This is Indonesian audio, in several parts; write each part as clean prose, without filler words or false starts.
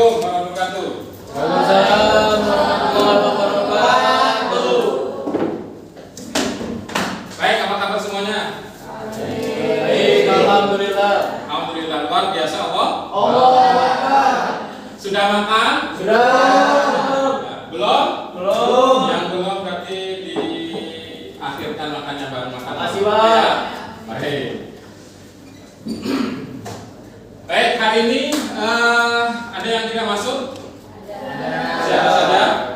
Assalamualaikum warahmatullahi wabarakatuh. Waalaikumsalam warahmatullahi wabarakatuh. Baik, apa kabar semuanya? Baik, alhamdulillah. Alhamdulillah, luar biasa Allah. Sudah makan? Sudah. Belum? Belum. Yang belum berarti diakhirkan makannya baru makan. Makasih, Pak. Ya. Baik. Baik, hari ini ada yang tidak masuk? Siapa saja?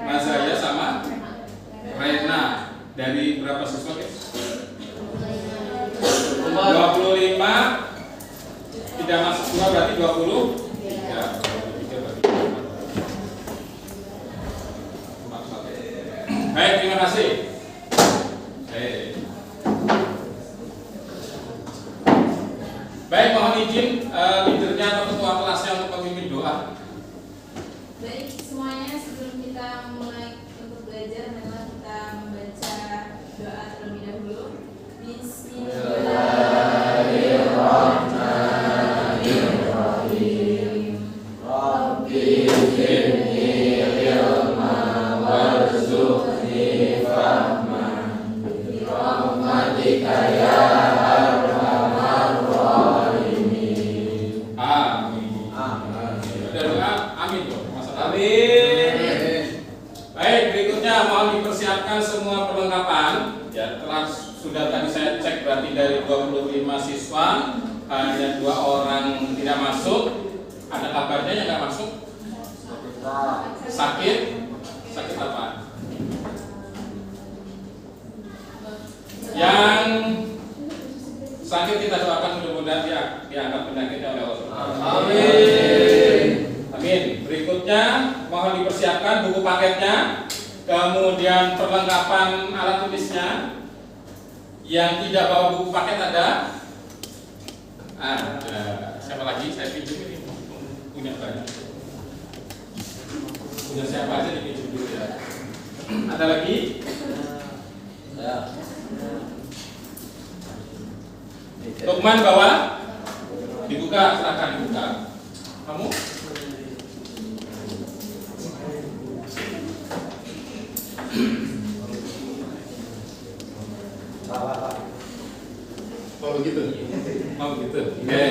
Mas Zaya sama Rena. Dari berapa siswa, guys? 25. Tidak masuk semua berarti 20. Ya, 23 berarti. Baik, terima kasih. Baik, mohon izin leadernya atau ketua kelasnya untuk memimpin doa. Baik, semuanya sebelum kita mulai untuk belajar, marilah kita membaca doa terlebih dahulu. Bismillahirrahmanirrahim. Rabbi zidni ilman warzuqni fahman bi rahmatika ya arhamar rahimin. Amin. Ada doa, amin dong. Masalah. Amin. Baik, berikutnya mohon dipersiapkan semua perlengkapan. Ya, sudah tadi saya cek berarti dari 25 siswa hanya 2 orang tidak masuk. Ada kabarnya yang nggak masuk? Sakit? Sakit apa? Yang sakit kita doakan mudah-mudahan diangkat penyakitnya oleh Allah Subhanahu wa Ta'ala. Amin. Amin. Berikutnya mohon dipersiapkan buku paketnya, kemudian perlengkapan alat tulisnya. Yang tidak bawa buku paket ada? Ada. Siapa lagi? Saya pinjam ini. Punya banyak. Punya siapa aja dipinjam dulu ya. Ada lagi? Ya. Lukman bawa? Dibuka, silakan dibuka. Kamu? Oh begitu. Oh begitu. Oke.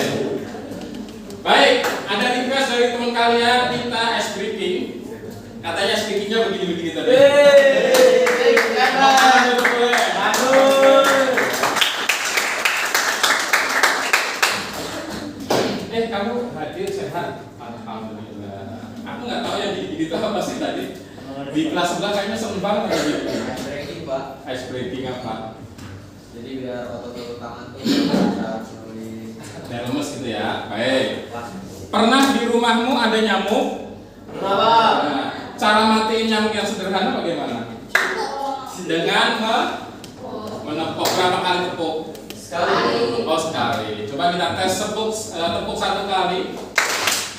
Baik, ada request dari teman kalian minta ice breaking. Katanya ice breakingnya begini-begini tadi. Kamu hadir sehat? Alhamdulillah. Aku nggak tahu yang gini-gini itu apa sih tadi. Di kelas sebelah kayaknya seneng banget gitu. Ice breaking, Pak. Ice breaking apa? Jadi biar otot-otot tangan tuh bisa nulis. Dan lemes gitu ya. Baik. Pernah di rumahmu ada nyamuk? Kenapa? Nah, cara matiin nyamuk yang sederhana bagaimana? Dengan menepuk. Berapa kali tepuk? Sekali. Oh sekali. Coba kita tes tepuk 1 kali.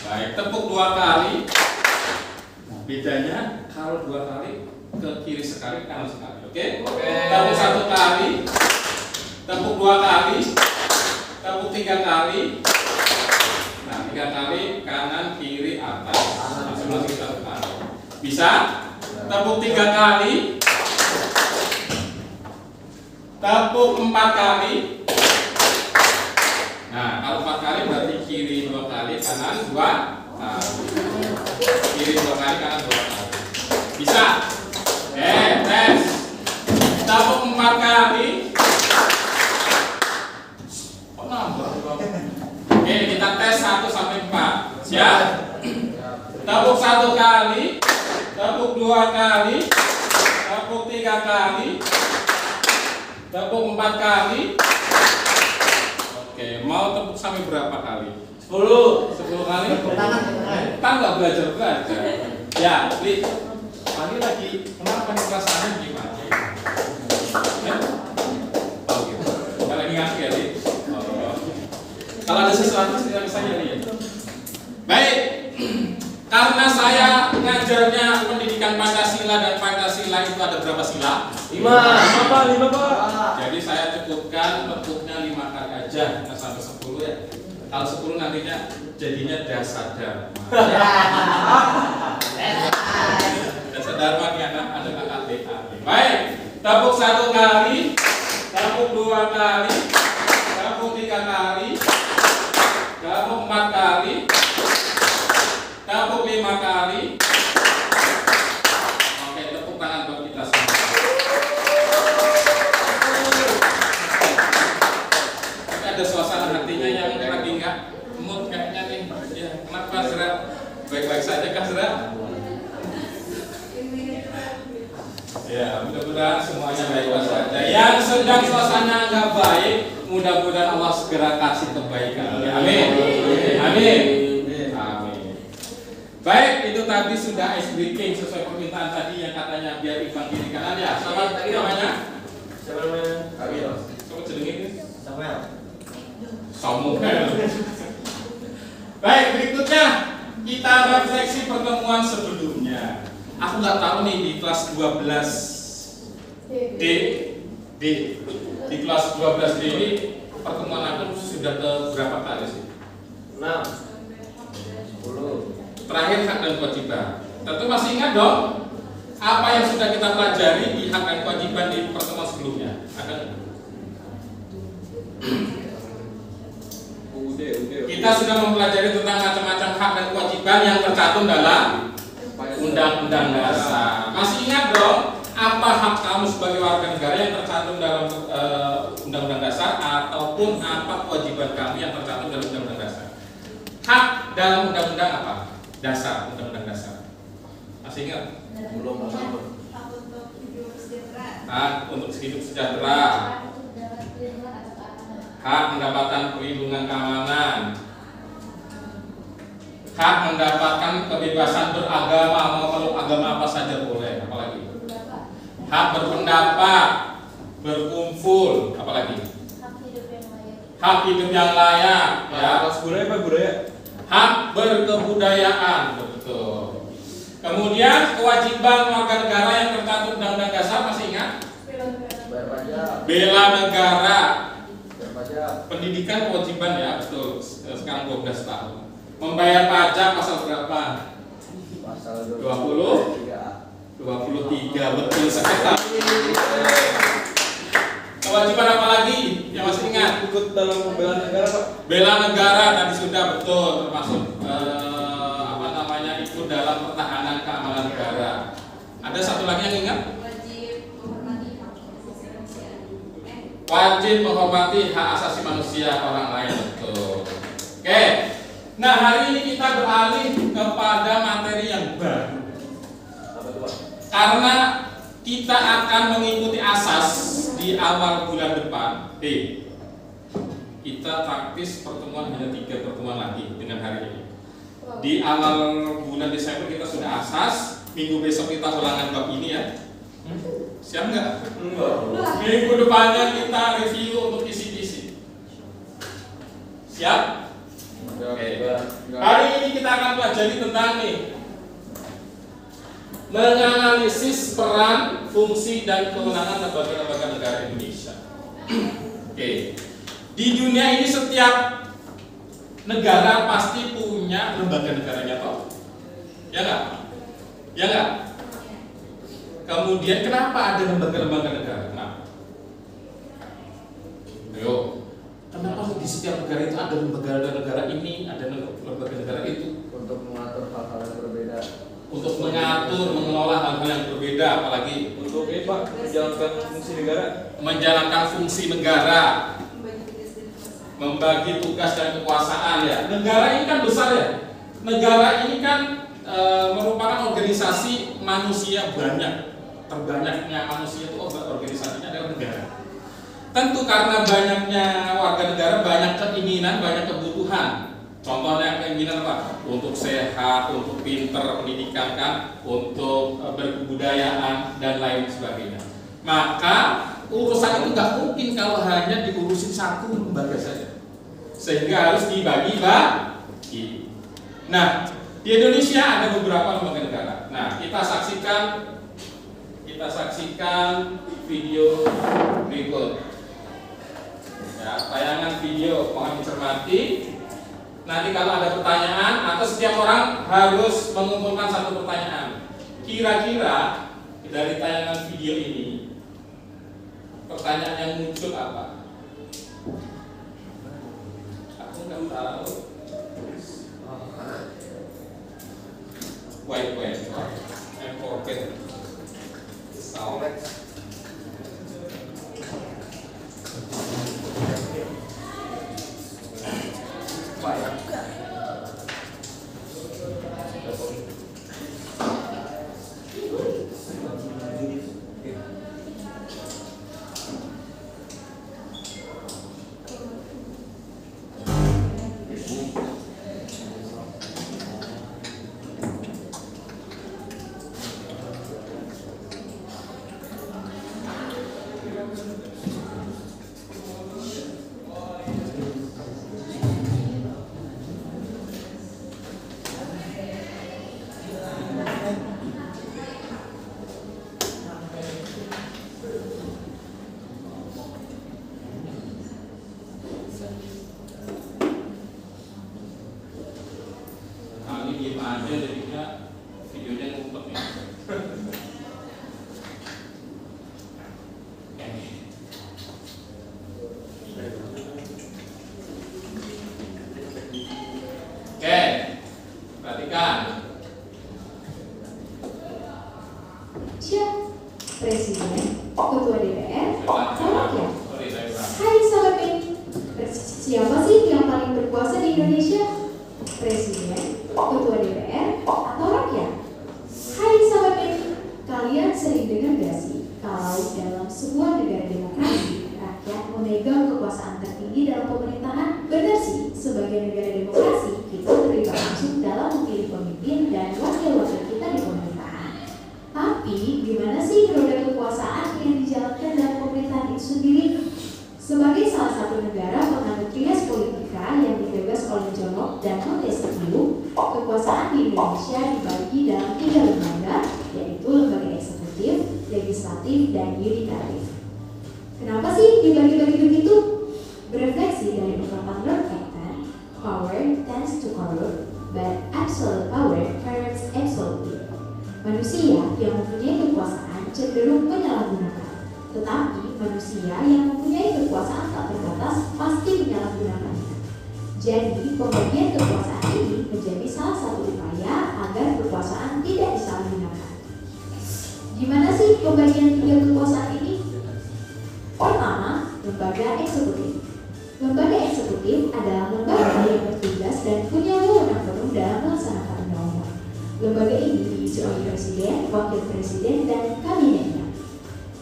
Baik, tepuk 2 kali. Bedanya kalau 2 kali ke kiri sekali, kanan sekali. Oke? Tepuk 1 kali. Tepuk 2 kali. Tepuk 3 kali. Nah, 3 kali kanan, kiri, atas. Masing-masing 1 kali. Bisa? Tepuk 3 kali. Tepuk 4 kali. Nah, kalau 4 kali berarti kiri 2 kali, kanan 2 kali. Kiri 2 kali, kanan 2 kali. Bisa? Tes. Tepuk 4 kali. Kok nambah? Oke, kita tes 1 sampai 4. Siap? Tepuk 1 kali. Tepuk 2 kali. Tepuk 3 kali. Tepuk 4 kali. Oke, mau tepuk sampai berapa kali? 10 kali? Kita nggak belajar. Ya, Li. Ini lagi, kenapa nih perasaannya gimana? Oh gitu. Kita lagi ngerti ya, Li? Oh. Kalau ada sesuatu, silahkan saja, Li. Baik. Karena saya ngajarnya pendidikan Pancasila dan Pancasila itu ada berapa sila? 5 Pak. Jadi saya cukupkan tepuknya 5 kali aja, nggak sampai 10 ya. Kalau 10 nantinya jadinya dasada. Dasadharma ini ada kakak DA. Baik, tepuk 1 kali, tepuk 2 kali, tepuk 3 kali, tepuk 4 kali, tepuk 5 kali. Oke, tepuk tangan buat kita semua. Tapi ada suasana hatinya yang lagi nggak mood kayaknya nih. Ya, kenapa Zra? Baik-baik saja kah Zra? Ya, mudah-mudahan semuanya baik-baik saja. Yang sedang suasana nggak baik, mudah-mudahan Allah segera kasih kebaikan. Amin. Amin. Amin. Baik, itu tadi sudah ice breaking sesuai permintaan tadi yang katanya biar imbang kiri kanan ya. Selamat tadi namanya? Siapa namanya? Kamil. Coba jenengin. Samuel. Samuel. Baik, berikutnya kita refleksi pertemuan sebelumnya. Aku nggak tahu nih di kelas 12 D di kelas 12 D ini pertemuan aku sudah ke berapa kali sih? 6 10. Terakhir hak dan kewajiban. Tentu masih ingat dong apa yang sudah kita pelajari di hak dan kewajiban di pertemuan sebelumnya? Ada nggak? Kita sudah mempelajari tentang macam-macam hak dan kewajiban yang tercantum dalam Undang-Undang Dasar. Masih ingat dong apa hak kamu sebagai warga negara yang tercantum dalam Undang-Undang Dasar ataupun apa kewajiban kamu yang tercantum dalam Undang-Undang Dasar? Hak dalam Undang-Undang apa? Dasar, Undang-Undang Dasar. Masih ingat? Belum. Hak untuk hidup sejahtera. Hak untuk hidup sejahtera, hak mendapatkan perlindungan keamanan, hak mendapatkan kebebasan beragama, mau meluk agama apa saja boleh, apalagi hak berpendapat, berkumpul, apalagi hak hidup yang layak, ya. Budaya apa budaya? Hak berkebudayaan, betul. Kemudian kewajiban warga negara yang tercantum Undang-Undang Dasar, masih ingat? Bayar pajak. Bela negara, Bayar pajak. pendidikan kewajiban ya, betul. Sekarang 12 tahun. Membayar pajak pasal berapa? Pasal 23, betul sekali. Kewajiban apa lagi yang masih ingat? Ikut dalam pembelaan negara, Pak. Bela negara tadi sudah betul, termasuk ikut dalam pertahanan keamanan negara. Ada satu lagi yang ingat? Wajib menghormati hak asasi manusia. Wajib menghormati hak asasi manusia orang lain, betul. Oke. Nah, hari ini kita beralih kepada materi yang baru. Apa itu, Pak? Karena kita akan mengikuti asas di awal bulan depan. Kita praktis pertemuan hanya 3 pertemuan lagi dengan hari ini. Di awal bulan Desember kita sudah asas. Minggu besok kita ulangan bab ini ya. Siap nggak? Minggu depannya kita review untuk kisi-kisi. Siap? Oke. Hari ini kita akan pelajari tentang nih menganalisis peran, fungsi, dan kewenangan lembaga-lembaga negara Indonesia. Oke. Di dunia ini setiap negara pasti punya lembaga negaranya toh? Ya nggak? Ya nggak? Kemudian kenapa ada lembaga-lembaga negara? Kenapa? Ayo. Kenapa di setiap negara itu ada lembaga negara ini, ada lembaga negara itu? Untuk mengatur hal-hal yang berbeda. Untuk mengatur, mengelola hal-hal yang berbeda, apalagi Untuk ini, Pak, menjalankan fungsi negara. menjalankan fungsi negara, Membagi tugas dan kekuasaan. membagi tugas dan kekuasaan ya. Negara ini kan besar ya. Negara ini kan merupakan organisasi manusia banyak. Terbanyaknya manusia itu organisasinya adalah negara. Tentu karena banyaknya warga negara, banyak keinginan, banyak kebutuhan. Contohnya keinginan apa? Untuk sehat, untuk pinter, pendidikan kan, untuk berkebudayaan dan lain sebagainya. Maka urusan itu nggak mungkin kalau hanya diurusin satu lembaga saja, sehingga harus dibagi-bagi. Nah, di Indonesia ada beberapa lembaga negara. Nah, kita saksikan video berikut. Ya, tayangan video mohon dicermati. Nanti kalau ada pertanyaan atau setiap orang harus mengumpulkan satu pertanyaan. Kira-kira dari tayangan video ini pertanyaan yang muncul apa? Aku nggak tahu. Wait, I forget. Aja jadinya videonya ngumpet nih. Oke, perhatikan. Siap, Presiden, Ketua DPR, atau Rakyat. Hai sahabat ini, siapa sih yang paling berkuasa di Indonesia? Presiden, Ketua DPR, atau Rakyat? Hai sahabat ini, kalian sering dengar gak sih kalau dalam sebuah negara demokrasi, rakyat memegang kekuasaan tertinggi dalam pemerintahan? Benar sih, sebagai negara demokrasi, kita terlibat langsung dalam memilih pemimpin dan wakil-wakil kita di pemerintahan. Tapi, gimana sih roda kekuasaan yang dijalankan dalam pemerintahan itu sendiri? Sebagai salah satu negara penganut trias politika yang digagas oleh John Locke dan Montesquieu, kekuasaan di Indonesia dibagi dalam 3 lembaga, yaitu lembaga eksekutif, legislatif, dan yudikatif. Kenapa sih dibagi-bagi begitu? Berefleksi dari ungkapan Lord Acton, power tends to corrupt, but absolute power corrupts absolutely. Manusia yang mempunyai kekuasaan cenderung menyalahgunakan. Tetapi manusia yang mempunyai kekuasaan tak terbatas pasti menyalahgunakannya. Jadi pembagian kekuasaan ini menjadi salah satu upaya agar kekuasaan tidak disalahgunakan. Gimana sih pembagian 3 kekuasaan ini? Pertama, lembaga eksekutif. Lembaga eksekutif adalah lembaga yang bertugas dan punya wewenang penuh dalam melaksanakan undang-undang. Lembaga ini diisi oleh presiden, wakil presiden, dan kabinetnya.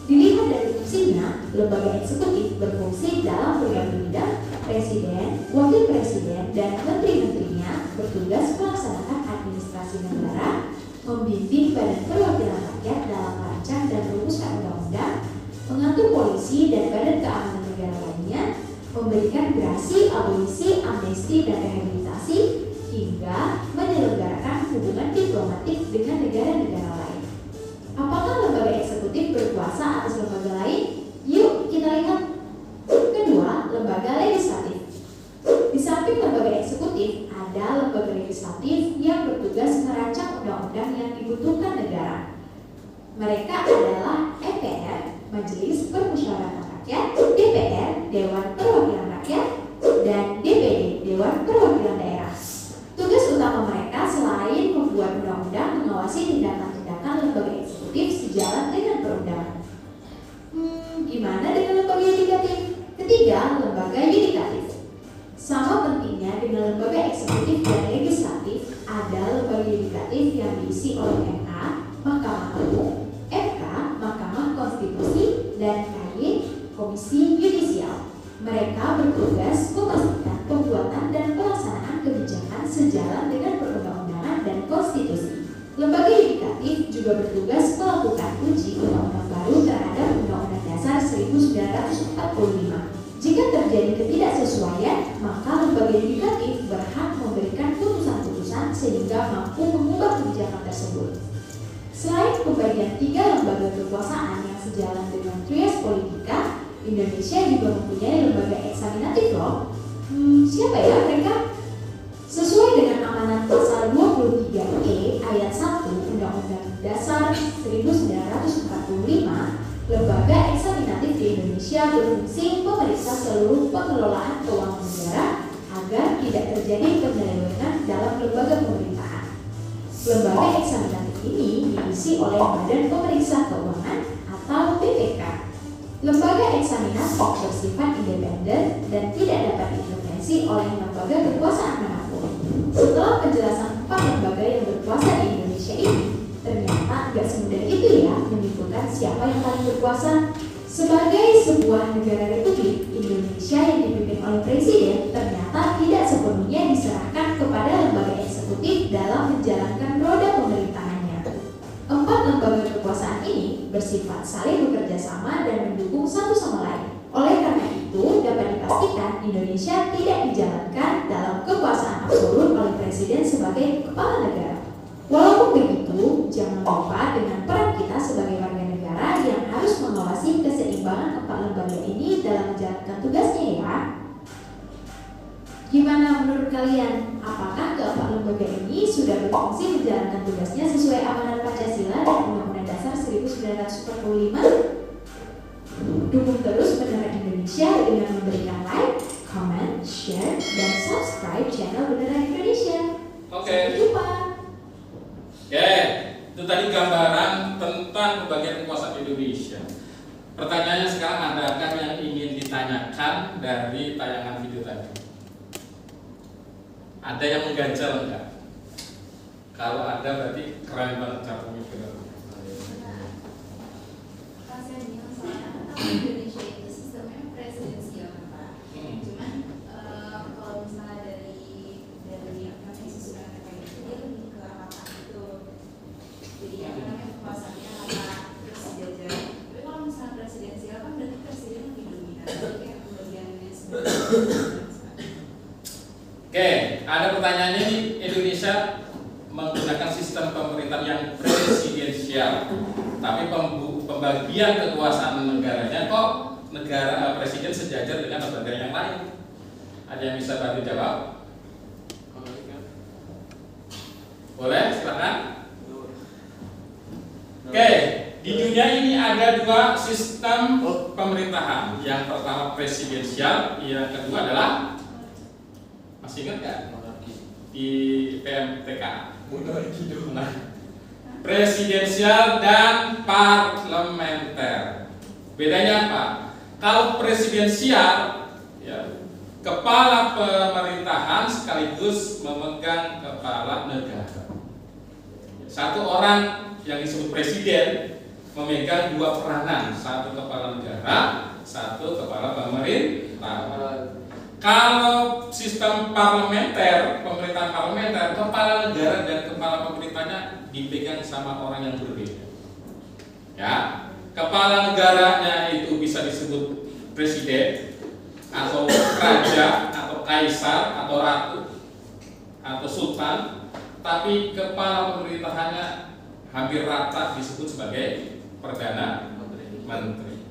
Dilihat dari fungsinya, lembaga eksekutif berfungsi dalam berbagai bidang. Presiden, wakil presiden, dan menteri-menterinya bertugas melaksanakan administrasi negara, membimbing badan perwakilan rakyat dalam merancang dan merumuskan undang-undang, mengatur polisi dan badan keamanan negara lainnya, memberikan gerasi, abolisi, amnesti, dan rehabilitasi, hingga menyelenggarakan hubungan diplomatik dengan negara-negara lain. Apakah lembaga eksekutif berkuasa atas lembaga lain? Yuk kita lihat. Kedua, lembaga legislatif. Di samping lembaga eksekutif, ada lembaga legislatif yang bertugas merancang undang-undang yang dibutuhkan negara. Mereka adalah MPR, Majelis Permusyawaratan Rakyat, DPR, Dewan Perwakilan Rakyat, dan DPD, Dewan Perwakilan Daerah. Tugas utama mereka selain membuat undang-undang, mengawasi tindakan-tindakan lembaga eksekutif sejalan dengan perundangan. Gimana dengan lembaga yudikatif? Ketiga, lembaga yudikatif. Sama pentingnya dengan lembaga eksekutif dan legislatif, ada lembaga yudikatif yang diisi oleh MA, Mahkamah Agung, MK, Mahkamah Konstitusi, dan KY, Komisi Yudisial. Mereka bertugas memastikan pembuatan dan pelaksanaan kebijakan sejalan dengan perundang-undangan dan konstitusi. Lembaga yudikatif juga bertugas melakukan uji undang-undang baru terhadap Undang-Undang Dasar 1945. Jika terjadi ketidaksesuaian, maka lembaga yudikatif berhak memberikan putusan-putusan sehingga mampu mengubah kebijakan tersebut. Selain pembagian 3 lembaga kekuasaan yang sejalan dengan trias politika, Indonesia juga mempunyai lembaga eksaminatif loh. Siapa ya mereka? Sesuai dengan amanat pasal 23E ayat 1 Undang-Undang Dasar 1945, lembaga eksaminatif di Indonesia berfungsi memeriksa seluruh pengelolaan keuangan negara agar tidak terjadi penyelewengan dalam lembaga pemerintahan. Lembaga eksaminatif ini diisi oleh Badan Pemeriksa Keuangan atau BPK. Lembaga eksaminatif bersifat independen dan tidak dapat diintervensi oleh lembaga kekuasaan manapun. Setelah penjelasan 4 lembaga yang berkuasa di Indonesia ini, ternyata nggak semudah itu ya menyimpulkan siapa yang paling berkuasa. Sebagai sebuah negara republik, Indonesia yang dipimpin oleh presiden ternyata tidak sepenuhnya diserahkan kepada lembaga eksekutif dalam menjalankan roda pemerintahannya. 4 lembaga kekuasaan ini bersifat saling bekerja sama dan mendukung satu sama lain. Oleh karena itu, dapat dipastikan Indonesia tidak dijalankan dalam kekuasaan absolut oleh presiden sebagai kepala negara. Walaupun begitu, jangan lupa dengan peran kita sebagai warga negara yang harus mengawasi keseimbangan 4 lembaga ini dalam menjalankan tugasnya ya. Gimana menurut kalian? Apakah keempat lembaga ini sudah berfungsi menjalankan tugasnya sesuai amanat Pancasila dan Undang-Undang Dasar 1945? Dukung terus Beneran Indonesia dengan memberikan like, comment, share, dan subscribe channel Beneran Indonesia. Oke. Sampai jumpa. Oke, itu tadi gambaran tentang pembagian kekuasaan Indonesia. Pertanyaannya sekarang, adakah yang ingin ditanyakan dari tayangan video tadi? Ada yang mengganjal enggak? Kalau ada berarti keren banget cara pemikiran. Pas saya bilang soalnya Indonesia itu sistemnya presidensial kan Pak. Cuman kalau misalnya dari apa namanya susunan kayak gitu dia lebih ke apa itu. Jadi apa namanya kekuasaannya apa terus sejajar. Tapi kalau misalnya presidensial kan berarti presiden lebih dominan. Jadi kayak pembagiannya sebenarnya. Oke, ada pertanyaannya nih, Indonesia menggunakan sistem pemerintahan yang presidensial, tapi pembagian kekuasaan negaranya kok negara presiden sejajar dengan lembaga yang lain. Ada yang bisa bantu jawab? Boleh, silakan. Oke, di dunia ini ada 2 sistem pemerintahan. Yang pertama presidensial, yang kedua adalah, masih ingat nggak? Di PMTK. Nah, presidensial dan parlementer. Bedanya apa? Kalau presidensial, ya, kepala pemerintahan sekaligus memegang kepala negara. Satu orang yang disebut presiden memegang 2 peranan, satu kepala negara, satu kepala pemerintahan. Kalau sistem parlementer, pemerintahan parlementer, kepala negara dan kepala pemerintahnya dipegang sama orang yang berbeda. Ya, kepala negaranya itu bisa disebut presiden, atau raja, atau kaisar, atau ratu, atau sultan. Tapi kepala pemerintahannya hampir rata disebut sebagai perdana menteri.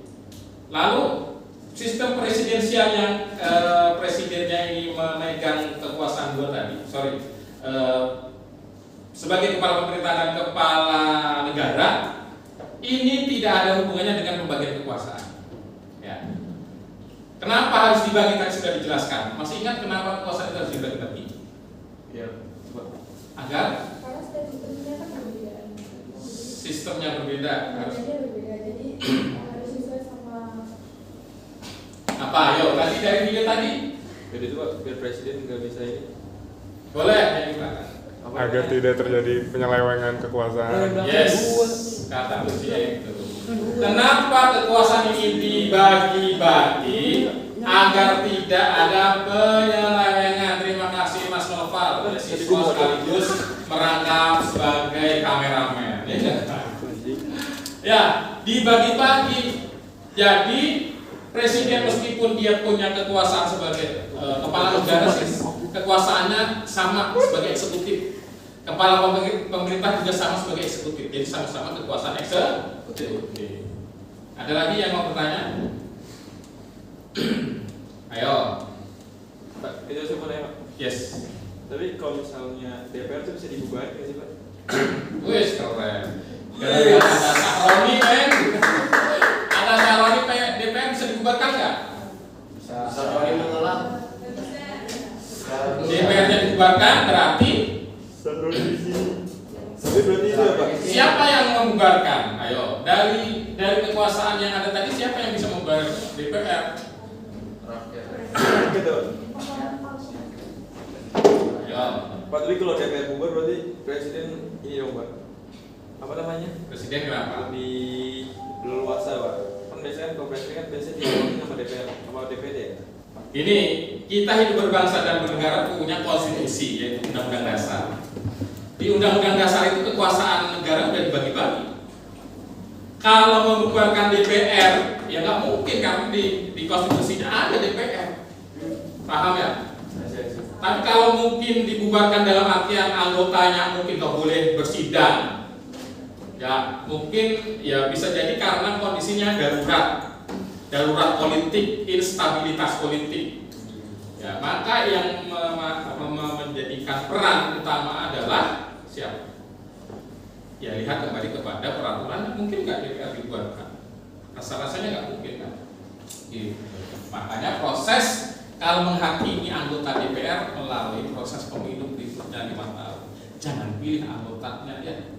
Lalu sistem presidensial yang presidennya ini memegang kekuasaan 2 tadi, sebagai kepala pemerintahan dan kepala negara, ini tidak ada hubungannya dengan pembagian kekuasaan. Ya. Kenapa harus dibagi? Tadi sudah dijelaskan. Masih ingat kenapa kekuasaan itu harus dibagi-bagi? Ya, Agar Karena setiap sistemnya kan berbeda. sistemnya berbeda. Harus Berbeda, jadi harus sesuai sama. apa? Ayo, tadi dari video tadi. jadi itu Pak, biar presiden nggak bisa ini. Boleh, ya gimana? Agar tidak terjadi penyelewengan kekuasaan. Yes, kata kuncinya itu. Kenapa kekuasaan ini dibagi-bagi? Agar tidak ada penyelewengan. Terima kasih Mas Noval, siswa sekaligus merangkap sebagai kameramen. Ya, dibagi-bagi. Jadi presiden meskipun dia punya kekuasaan sebagai kepala negara, kekuasaannya sama sebagai eksekutif. Kepala pemerintah juga sama sebagai eksekutif. Jadi sama-sama kekuasaan eksekutif. Ada lagi yang mau bertanya? Ayo. Pak, itu simpelnya Pak. Yes. Tapi kalau misalnya DPR tuh bisa dibubarin nggak sih Pak? Wih, keren. Gara-gara ada Sahroni, men. Ada Sahroni, DPR bisa dibubarkan nggak? Bisa Sahroni menolak. DPR-nya dibubarkan berarti Sahroni di sini. Tapi berarti itu ya Pak? siapa yang membubarkan? Ayo, dari kekuasaan yang ada tadi siapa yang bisa membubarkan DPR? Gitu. Ayo, Pak, tapi kalau DPR bubar berarti presiden ini dong Pak. Apa namanya? presiden kenapa? Lebih leluasa Pak. Kan biasanya kalau presiden kan biasanya diawali sama DPR sama DPD ya. Ini kita hidup berbangsa dan bernegara punya konstitusi yaitu Undang-Undang Dasar. Di Undang-Undang Dasar itu kekuasaan negara udah dibagi-bagi. Kalau membubarkan DPR, ya nggak mungkin karena di konstitusinya ada DPR. Paham ya? Tapi kalau mungkin dibubarkan dalam artian anggotanya mungkin nggak boleh bersidang, ya mungkin ya bisa jadi karena kondisinya darurat politik, instabilitas politik. Ya, maka yang menjadikan peran utama adalah siapa? Ya lihat kembali kepada peraturan, mungkin nggak DPR dibubarkan? Rasa-rasanya nggak mungkin kan? Gitu. Makanya proses kalau menghakimi anggota DPR melalui proses pemilu berikutnya 5 tahun. Jangan pilih anggotanya ya.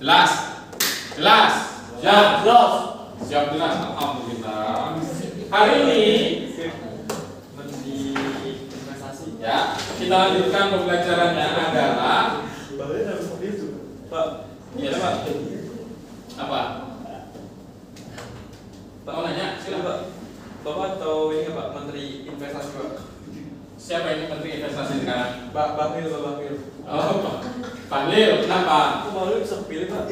Jelas? Jelas? Siap jelas. Alhamdulillah. Hari ini Menteri investasi. ya kita lanjutkan pembelajarannya adalah Baliknya harus seperti itu. Pak. ya Pak. Apa? Pak Mau nanya? silakan Pak. Bapak tahu ini nggak Pak Menteri investasi Pak? Siapa ini Menteri Investasi sekarang? Pak Bahlil, Pak Bahlil. Oh, Pak Lil, kenapa? Kok Bahlil bisa kepilih Pak?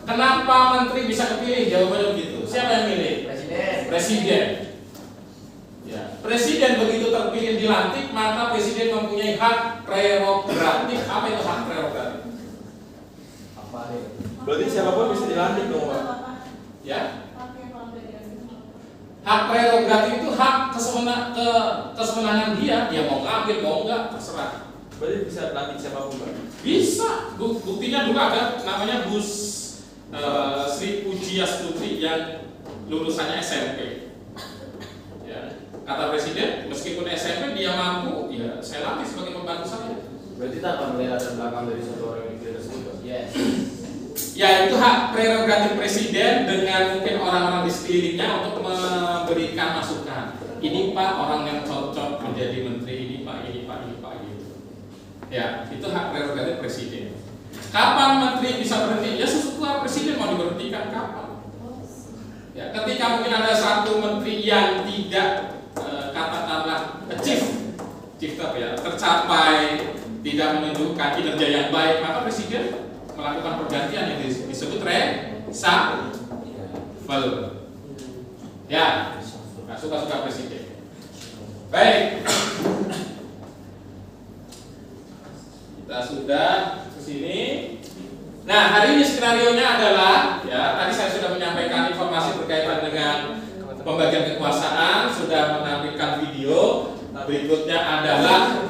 Kenapa menteri bisa kepilih? Jawabannya begitu. Siapa yang milih? Presiden. Ya, presiden begitu terpilih dilantik, maka presiden mempunyai hak prerogatif. Apa itu hak prerogatif? Apa nih? Berarti siapapun bisa dilantik dong Pak? Ya, hak prerogatif itu hak kesemenangan dia mau ngambil mau enggak terserah. Berarti bisa dilantik siapapun Pak? Bisa. Buktinya dulu ada namanya Sri Pujiastuti yang lulusannya SMP. Ya, kata presiden, meskipun SMP dia mampu, ya saya latih sebagai pembantu saya. Berarti tanpa melihat latar belakang dari satu orang yang tidak tersebut Pak? Yes. Ya itu hak prerogatif presiden dengan mungkin orang-orang di sekelilingnya untuk memberikan masukan. Ini Pak orang yang cocok menjadi menteri, ini Pak gitu. Ya, itu hak prerogatif presiden. Kapan menteri bisa berhenti? Ya sesudah presiden mau diberhentikan kapan? Ya, ketika mungkin ada satu menteri yang tidak katakanlah achieve ya, tercapai, tidak menunjukkan kinerja yang baik, maka presiden melakukan pergantian yang disebut reshuffle. Ya, suka-suka presiden. Baik, kita sudah ke sini. Nah, hari ini skenarionya adalah, ya tadi saya sudah menyampaikan informasi berkaitan dengan pembagian kekuasaan, sudah menampilkan video. Berikutnya adalah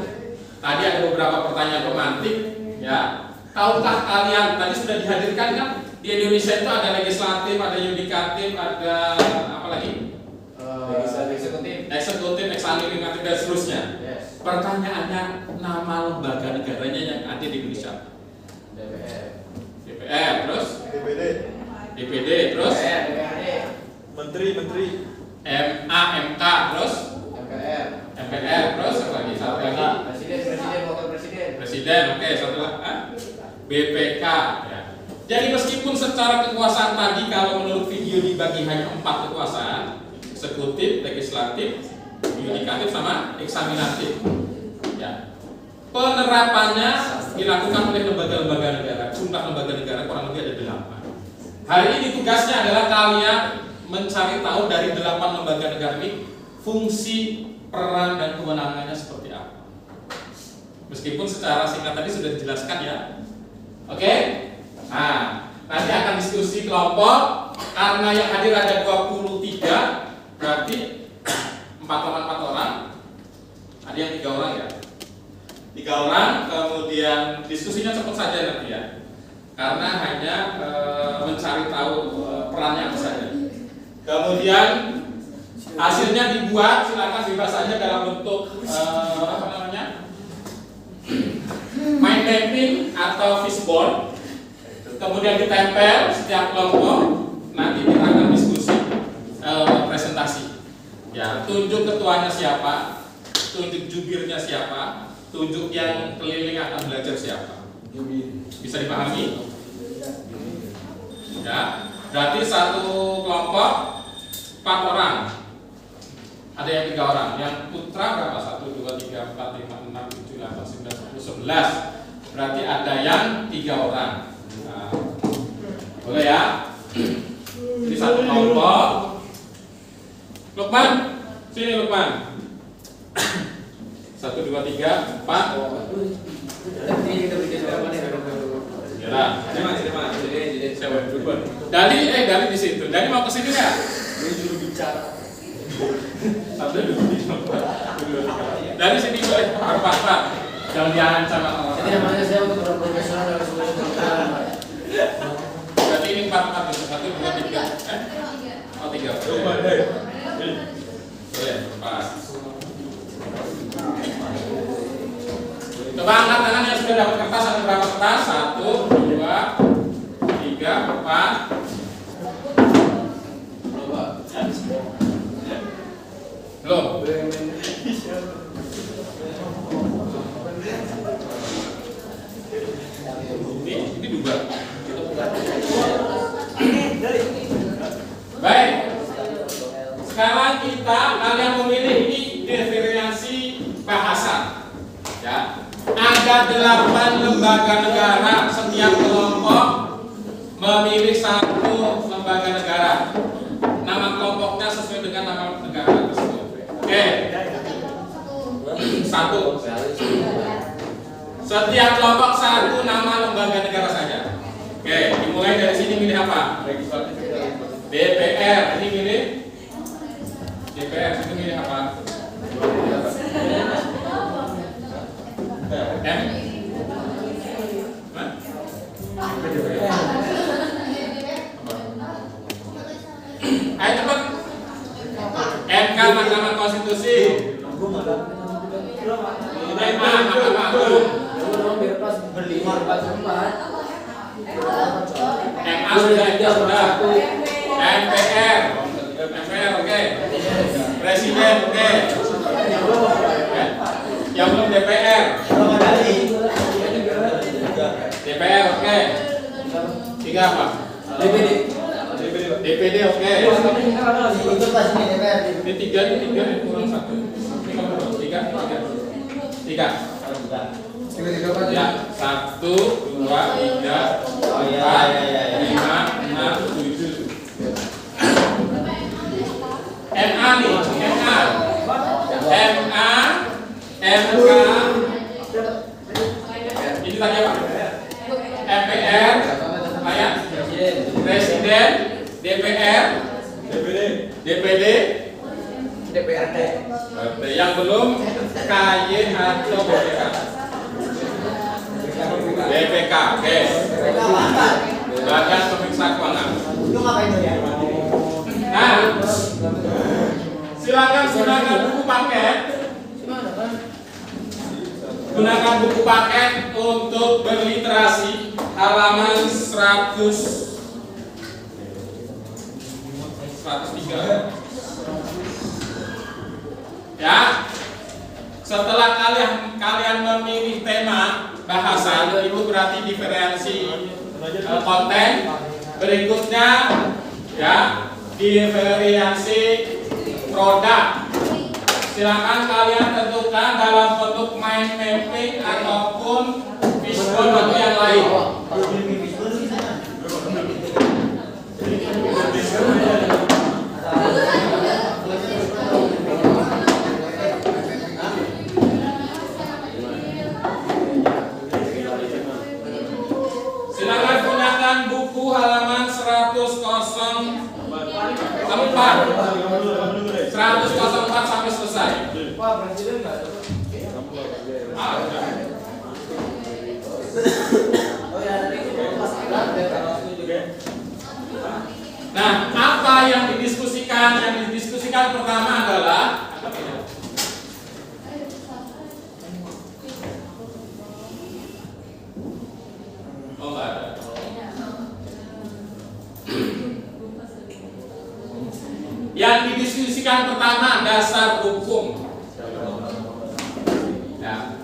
tadi ada beberapa pertanyaan pemantik, ya. Tahukah kalian tadi sudah dihadirkan kan di Indonesia itu ada legislatif, ada yudikatif, ada apa lagi? Eksekutif, eksalinatif dan seterusnya. Yes. Pertanyaannya nama lembaga negaranya yang ada di Indonesia. DPR, terus DPD, terus Menteri. MK, terus MPR, terus apa lagi? Satu lagi. Presiden, oke, satu lagi. BPK. Ya. Jadi meskipun secara kekuasaan tadi kalau menurut video dibagi hanya 4 kekuasaan, eksekutif, legislatif, yudikatif sama eksaminatif. Ya. Penerapannya dilakukan oleh lembaga-lembaga negara. Jumlah lembaga negara kurang lebih ada 8. Hari ini tugasnya adalah kalian mencari tahu dari 8 lembaga negara ini fungsi, peran dan kewenangannya seperti apa. Meskipun secara singkat tadi sudah dijelaskan ya. Oke? Nah, nanti akan diskusi kelompok karena yang hadir ada 23, berarti 4 orang. Ada yang 3 orang ya? 3 orang, kemudian diskusinya cepat saja nanti ya. Karena hanya mencari tahu perannya apa saja. Kemudian hasilnya dibuat, silakan bebas saja dalam bentuk apa namanya, mind mapping atau fishbone. Kemudian ditempel setiap kelompok. Nanti kita akan diskusi presentasi. Ya, tunjuk ketuanya siapa, tunjuk jubirnya siapa, tunjuk yang keliling akan belajar siapa. Bisa dipahami? Ya, berarti satu kelompok 4 orang. Ada yang 3 orang. Yang putra berapa? 1, 2, 3, 4, 5, 6, 7, 8, 9, 10, 11. Berarti ada yang 3 orang. Nah, boleh ya? Ini satu kelompok. Lukman, sini Lukman. 1, 2, 3, 4. Ya, dari di situ. Dari mau ke sini nggak? Juru bicara. Dari sini boleh berpak-pak. Jangan diancam sama orang. Jadi namanya saya untuk berprofesional dalam sebuah pemerintahan. Berarti ini 4 itu 1, 2, 3. Oh 3. Boleh, pas. Coba angkat tangan yang sudah dapat kertas. Ada berapa kertas? 1, 2, 3, 4. Belum. Ini dua. Baik. Sekarang kalian memilih ini diferensiasi bahasa. Ya. Ada 8 lembaga negara, setiap kelompok memilih 1 lembaga negara. Nama kelompoknya sesuai dengan nama negara tersebut. Oke. 1. Setiap kelompok 1 nama lembaga negara saja. Oke, dimulai dari sini milih apa? DPR, ini milih DPR, ini milih apa? M? Ayo cepat. MK Mahkamah Konstitusi. MA Mahkamah Agung. MA sudah. MPR. MPR oke. Presiden oke. Yang belum DPR. DPR oke. 3 apa? DPD oke. Ini 3 kurang 1. Ini kamu 3. Ya, 1, 2, 3, 4, 5, 6, 7. MA nih, MA, MK, ini tadi apa? MPR, ayat, Presiden, DPR, DPD, DPRD. Yang belum KY atau BPK. BPK, oke. Badan Pemeriksa Keuangan. Nah, silakan gunakan buku paket. Gunakan buku paket untuk berliterasi halaman 103. Ya, setelah kalian memilih tema bahasan, itu berarti diferensi konten. Berikutnya, ya, diferensiasi produk. Silakan kalian tentukan dalam bentuk mind mapping ataupun fishbone atau yang lain. Silakan gunakan buku halaman 104 sampai selesai. Pak, presiden nggak ada. yang didiskusikan? Yang didiskusikan pertama adalah oh nggak ada. Yang didiskusikan pertama dasar hukum. Ya.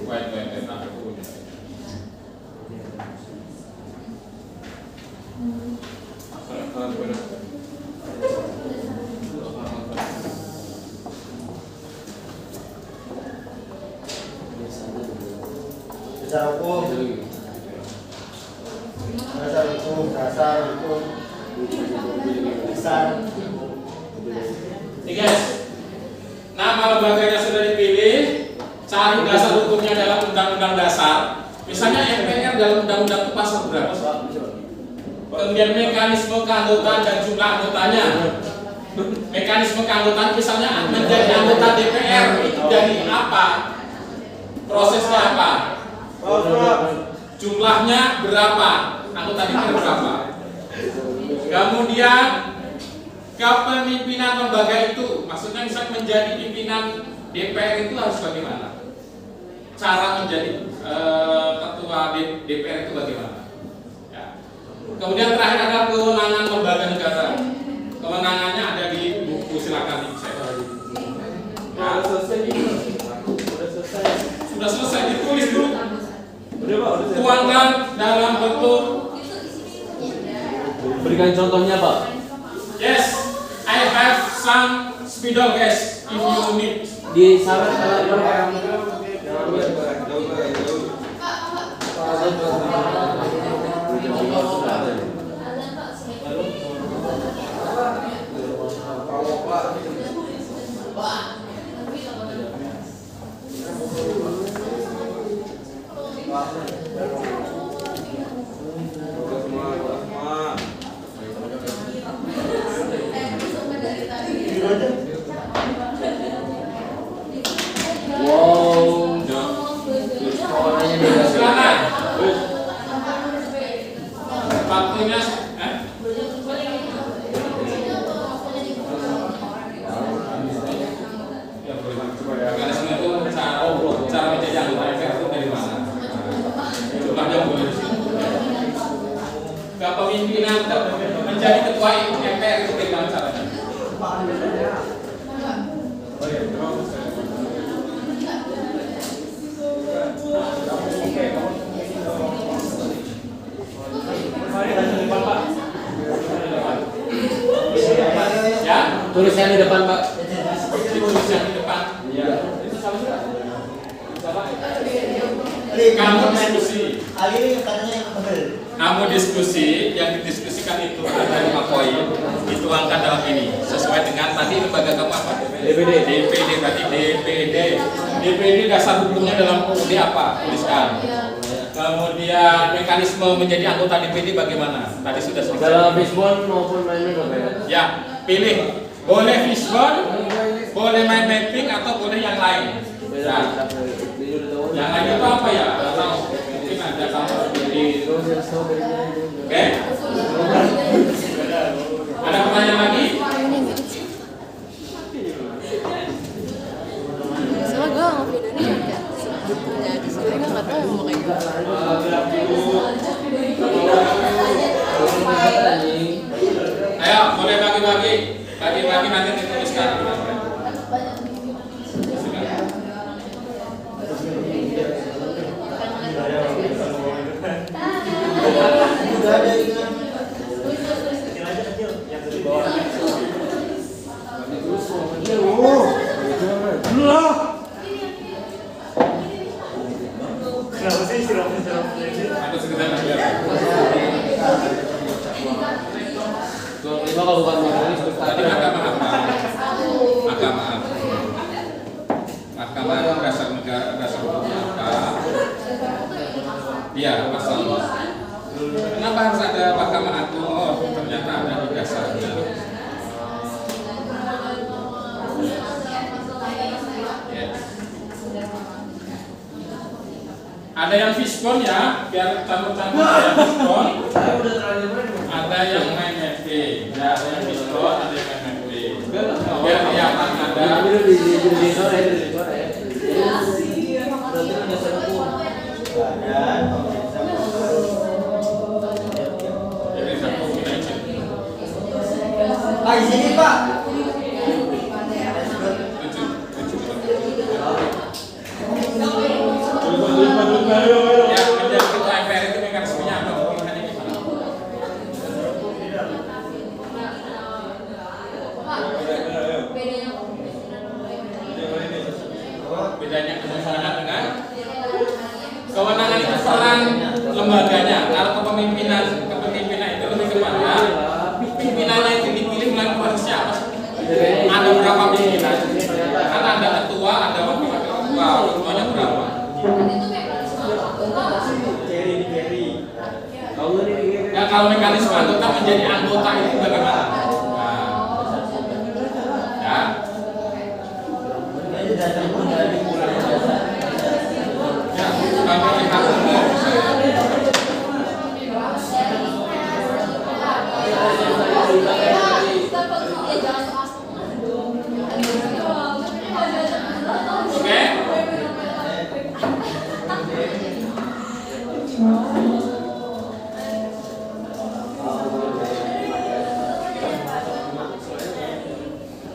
Wait, ada hukumnya. Dasar hukum. Nih guys, nama lembaganya sudah dipilih. Cari dasar hukumnya dalam undang-undang dasar. Misalnya MPR dalam undang-undang itu pasal berapa? Kemudian mekanisme keanggotaan dan jumlah anggotanya. Mekanisme keanggotaan misalnya menjadi anggota DPR itu dari apa? Prosesnya apa? Jumlahnya berapa? Anggota DPR berapa? Kemudian kepemimpinan lembaga itu, maksudnya misalnya menjadi pimpinan DPR itu harus bagaimana? Cara menjadi ketua DPR itu bagaimana? Ya. Kemudian terakhir adalah kewenangan lembaga negara. Kewenangannya ada di buku, silakan dicek. Ya. Sudah selesai, ditulis dulu. Tuangkan dalam bentuk. Berikan contohnya, Pak. Yes, I have some spidol guys. If you need. Di sana Silakan. Waktunya, mekanisme itu cara menjadi anggota DPR itu dari mana? Jumlahnya boleh di sini. Kepemimpinan menjadi ketua MPR itu bagaimana caranya? Ya, tulisnya di depan, Pak. ditulis yang di depan. Iya. Itu sama juga. Kamu diskusi. Kamu diskusi, yang didiskusikan itu ada 5 poin, dituangkan dalam ini sesuai dengan tadi lembaga kamu apa? DPD tadi DPD dasar hukumnya dalam UUD apa? Tuliskan. Kemudian mekanisme menjadi anggota DPD bagaimana? Tadi sudah selesai. Dalam fishbone maupun main-main, Pak, ya? Ya, pilih. Boleh fishbone, boleh main mapping atau boleh yang lain. Nah, yang lain itu apa ya? Atau mungkin ada kamu di. Oke? Ada pertanyaan lagi? Soalnya gue sama Vino ini kayak bukunya di sini kan nggak tahu mau kayak Ayo, boleh bagi-bagi. Bagi-bagi nanti dituliskan. Atau sekedar Kalau bukan ini tadi mahkamah dasar negara, dasar hukum apa? Iya, pasal. Kenapa harus ada mahkamah agung? Oh, ternyata ada di dasarnya. Ya. Ada yang fishbone ya, biar campur-campur ada yang fishbone. Saya udah terlanjur main. Ada yang main mapping, ya ada yang fishbone, ada yang main mapping. Biar kelihatan ada. Di sore, di sore. Berarti udah seru. Jadi satu ini. Pak, di sini Pak. Ya, menjadi ketua MPR itu mekanismenya apa? Pemilihannya gimana? Bedanya kewenangan dengan kewenangan itu peran lembaganya. Kalau kepemimpinan itu lebih kepada pimpinannya itu dipilih melalui proses apa? Ada berapa pimpinan? Karena ada ketua, ada wakil-wakil ketua, ketuanya berapa? Nah, kalau mekanisme anggota menjadi anggota itu bagaimana? Nah, ya, kalau kita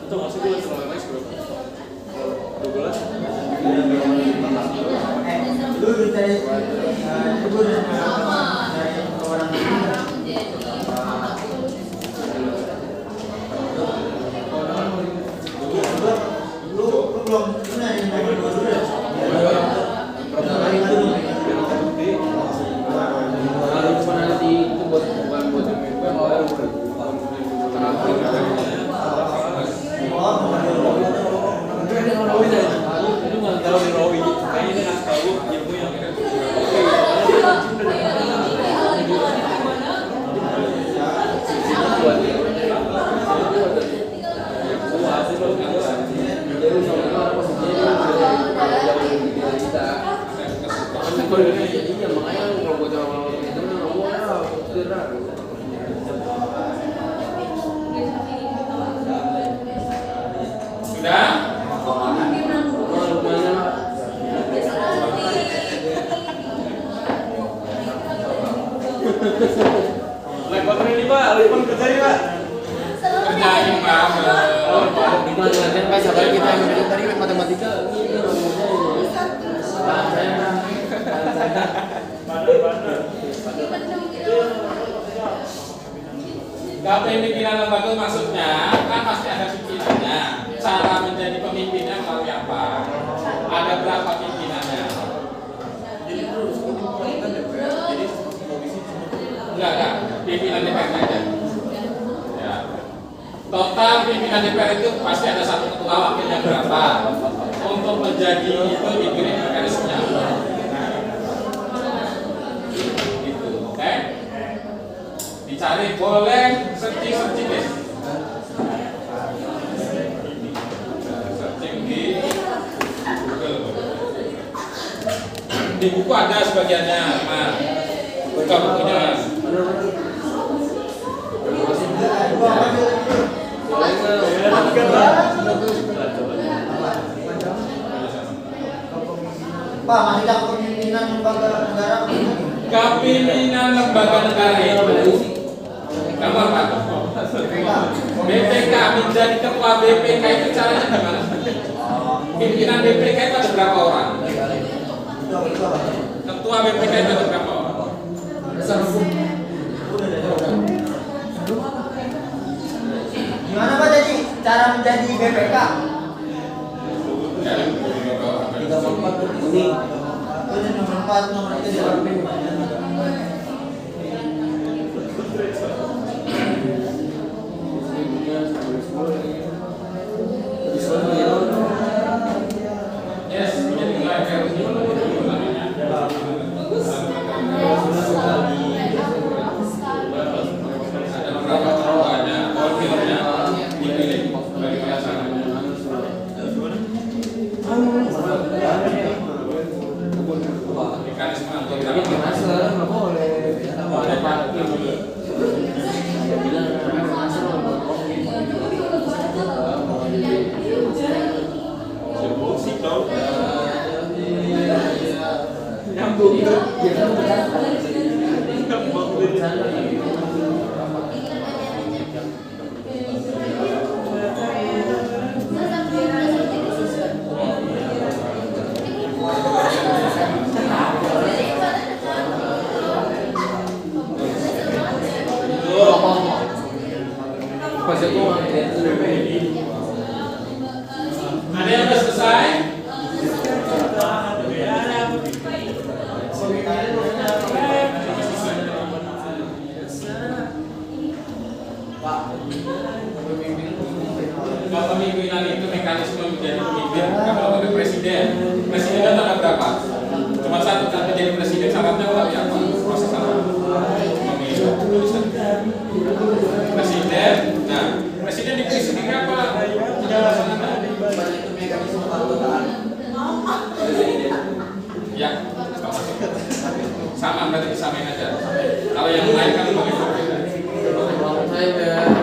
Itu masuk dulu selama max berapa? 12? Lu cari Kalau di Rawi, kayaknya dia ngasih tahu ilmu yang sudah? Lepas ini Pak, lepas kerja ini Pak. Kerjain Pak. Kan Pak, sabar kita yang dari tadi matematika. Kalau pimpinan lembaga maksudnya kan pasti ada pimpinannya. Cara menjadi pemimpinnya melalui apa? Ada berapa pimpinannya? Enggak. Pimpinan DPR aja. Ya. Total pimpinan DPR itu pasti ada satu ketua wakilnya berapa? Untuk menjadi itu dipilih mekanismenya apa? Gitu, oke? Dicari boleh searching deh. Searching di Google. Di buku ada sebagiannya, Mas. Buka bukunya. Pak, masih tak kepemimpinan lembaga negara. Kepimpinan lembaga negara itu gambar Pak. BPK menjadi ketua BPK itu caranya gimana? Pimpinan BPK itu ada berapa orang? Ketua BPK itu ada berapa orang? Gimana Pak jadi cara menjadi BPK? Ini nomor 4, nomor 3. Yes, menjadi ketua ada beberapa ketuanya, wakilnya dipilih dari pelaksana. Mekanisme Ya, sama berarti disamain aja. Kalau yang lain kan berbeda.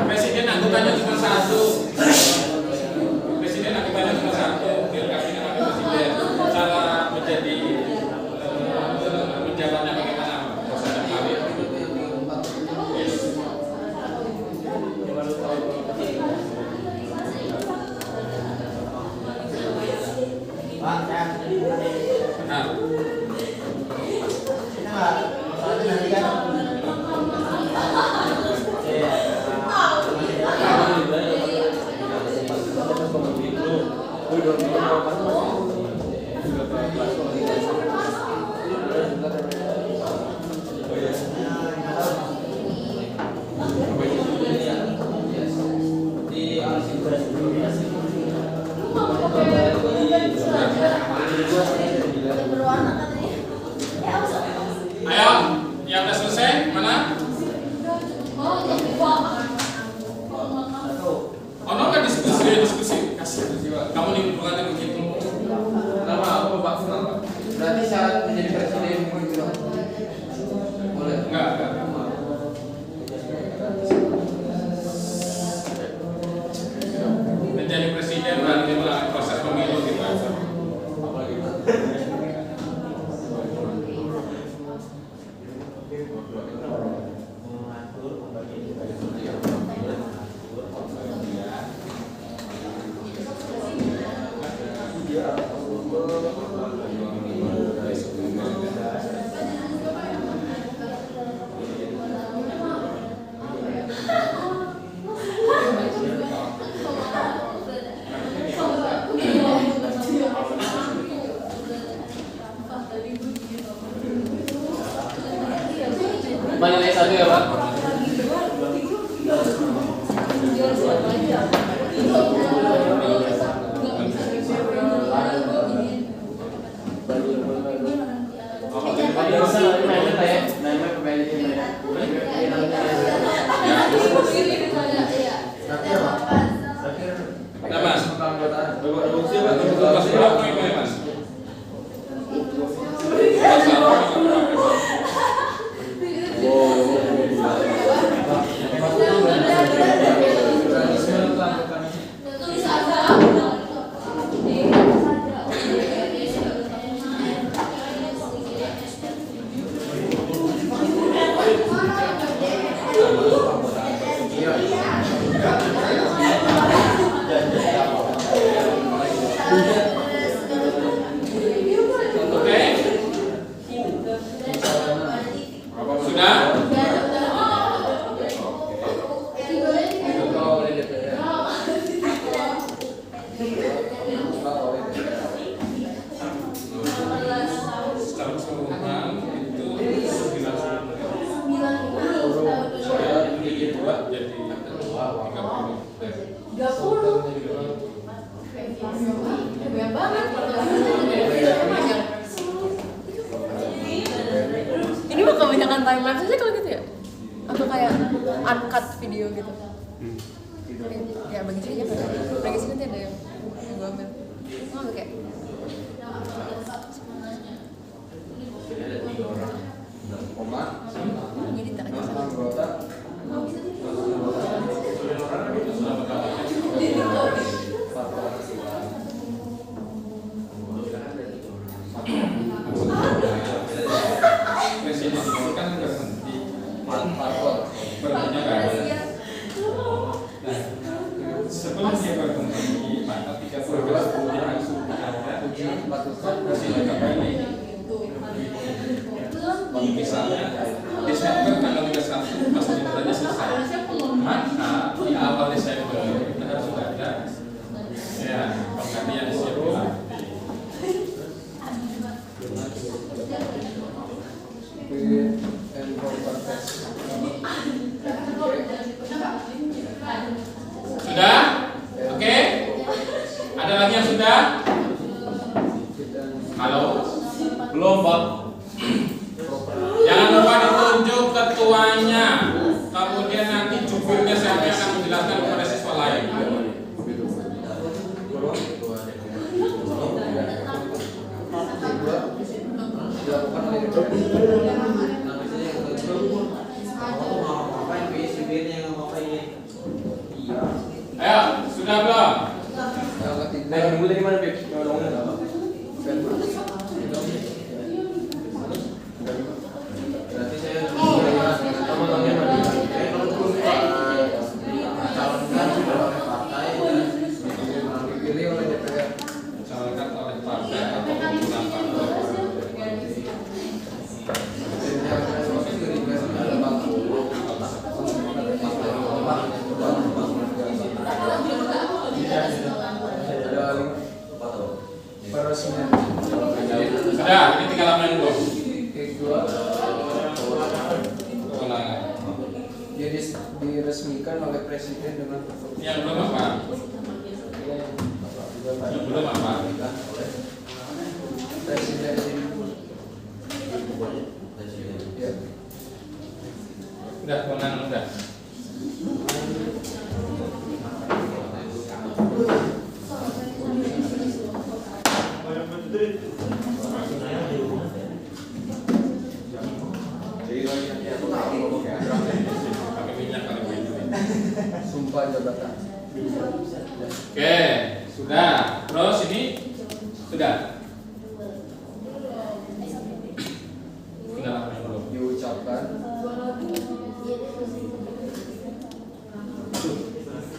Presiden anggotanya cuma satu. Presiden anggotanya cuma satu. Biar kabinet wakil presiden. Cara menjadi menjabatnya bagaimana? Proses kawin. Ayo, yang udah selesai mana? Oh, no, kan diskusi. Kasih. Kamu nih bukannya begitu. Nama apa Pak? Berarti syarat menjadi presiden itu boleh? Enggak. Menjadi presiden berarti melalui proses pemilu gitu aja. Nilai 1 ya Pak? Nah, Mas. Ini mah kebanyakan time lapse aja kalau gitu ya? Atau kayak uncut video gitu? Ya bagi sini aja kan? Bagi sini nanti ada yang gue ambil. Mau ambil kayak? Jadi tak ada salah. Presiden itu kan berhenti berhentinya kan. Nah, sebelum dia berhenti maka 3 bulan kemudian langsung ada presiden kembali. Misalnya Desember tanggal 31 masa jabatannya selesai, maka di awal Desember kita harus sudah ada ya penggantian siap dilantik. Sudah? Oke? Ada lagi yang sudah? Halo? Belum, Pak. Jangan lupa ditunjuk ketuanya. Kemudian nanti jubirnya saya akan menjelaskan kepada siswa lain. Ayo, sudah belum? Yang ketiga. Ayo mulai dari mana, Beb? Nolongnya enggak apa? Berarti saya Sama-sama mana? calonkan oleh partai dan dipilih oleh DPR. Dicalonkan oleh partai atau pimpinan partai. Peresmian. Sudah, ini tinggal apa dulu? Kedua, Ulangan. jadi diresmikan oleh presiden dengan Yang belum apa? Yang belum apa? presiden. Ya. Udah, ulangan udah. Pakai minyak pakai minyak. Sumpah jabatan. Oke, sudah. Terus ini sudah. Tinggal apa yang belum? Diucapkan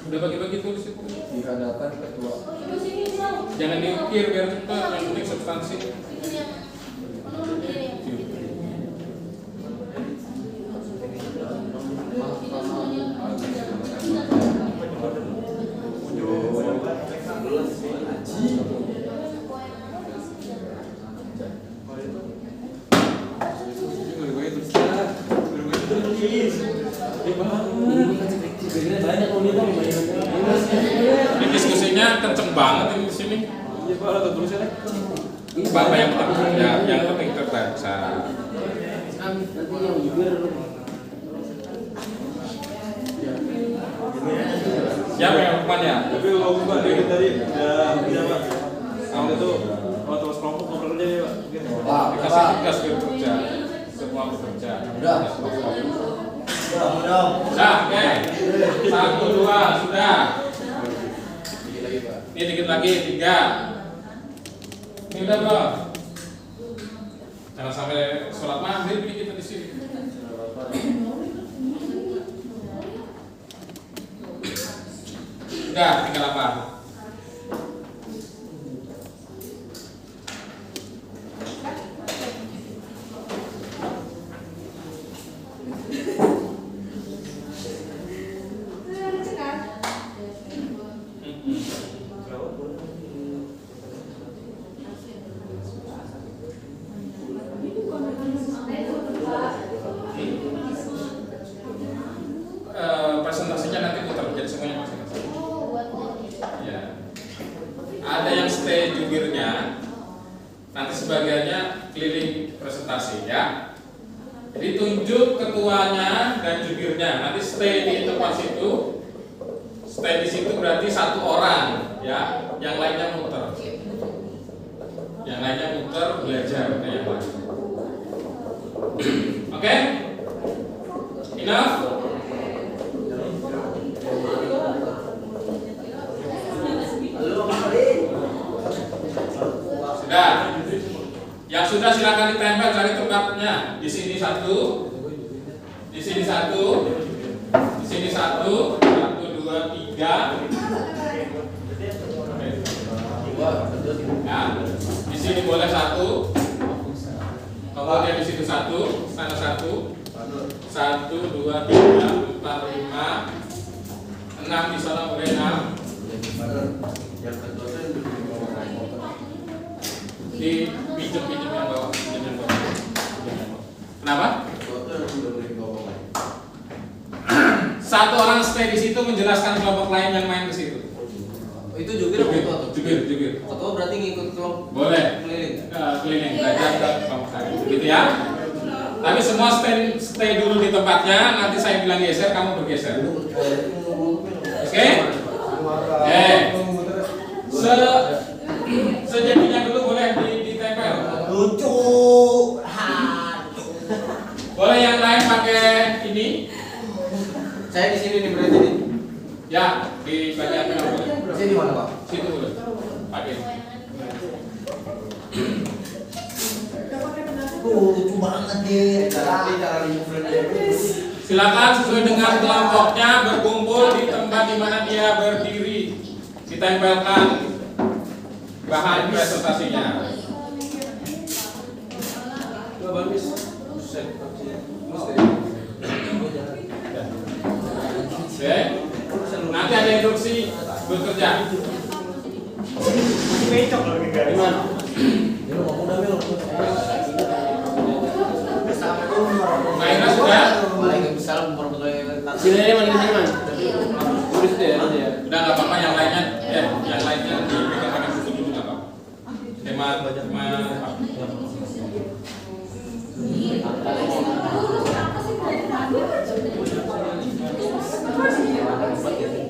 Udah bagi-bagi tulis itu. di hadapan ketua. Jangan diukir biar cepat, yang penting substansi. Ini diskusinya kenceng banget ini di sini. Iya, Pak, ada tulisannya. Bapak yang penting, ya, yang penting terbaca. Siapa yang hukumannya? Tapi kalau Pak dari tadi udah Pak. Kamu itu kalau terus kelompok mau kerja ya, Pak. Gitu. Dikasih tugas bekerja, semua bekerja. Udah. Sudah, oke. 1, 2, sudah. Dikit lagi, Pak. Ini dikit lagi, 3. Ini udah belum? Jangan sampai sholat maghrib ini kita di sini. Udah, tinggal apa? Presentasinya nanti putar, jadi semuanya presentasi. Ya. Ada yang stay jubirnya, nanti sebagiannya keliling presentasi ya. Jadi tunjuk ketuanya dan jubirnya, nanti stay di tempat situ. Stay di situ berarti 1 orang ya, yang lainnya muter. Yang lainnya muter belajar ke yang lain. Oke? Enough? Sudah. Yang sudah silakan ditempel cari tempatnya. Di sini 1. Di sini 1. Di sini 1. 1, 2, 3. Ya. Di sini boleh 1. Kemudian di situ 1, sana 1. 1, 2, 3, 4, 5. 6 di sana boleh 6. Di pinjem yang bawah, pinjem yang bawah. Kenapa? 1 orang stay di situ menjelaskan kelompok lain yang main ke situ. Itu jubir apa ketua tuh? Jubir. Ketua berarti ngikut kelompok Boleh. keliling. Keliling belajar ke kelompok lain. Gitu ya. Tapi semua stay dulu di tempatnya. Nanti saya bilang geser, kamu bergeser. Oke? Sejadinya dulu boleh ditempel. Lucu. lucu banget deh. Cara Silakan sesuai dengan kelompoknya berkumpul di tempat di mana dia berdiri. Ditempelkan bahan presentasinya. Oke. Nanti ada instruksi bekerja. Gimana? Mainnya sudah? Waalaikumsalam warahmatullahi wabarakatuh. Sini mana di sini man? Tulis deh nanti ya. Udah nggak apa-apa yang lainnya, yang lainnya dipegang pakai buku dulu nggak apa-apa. Hemat.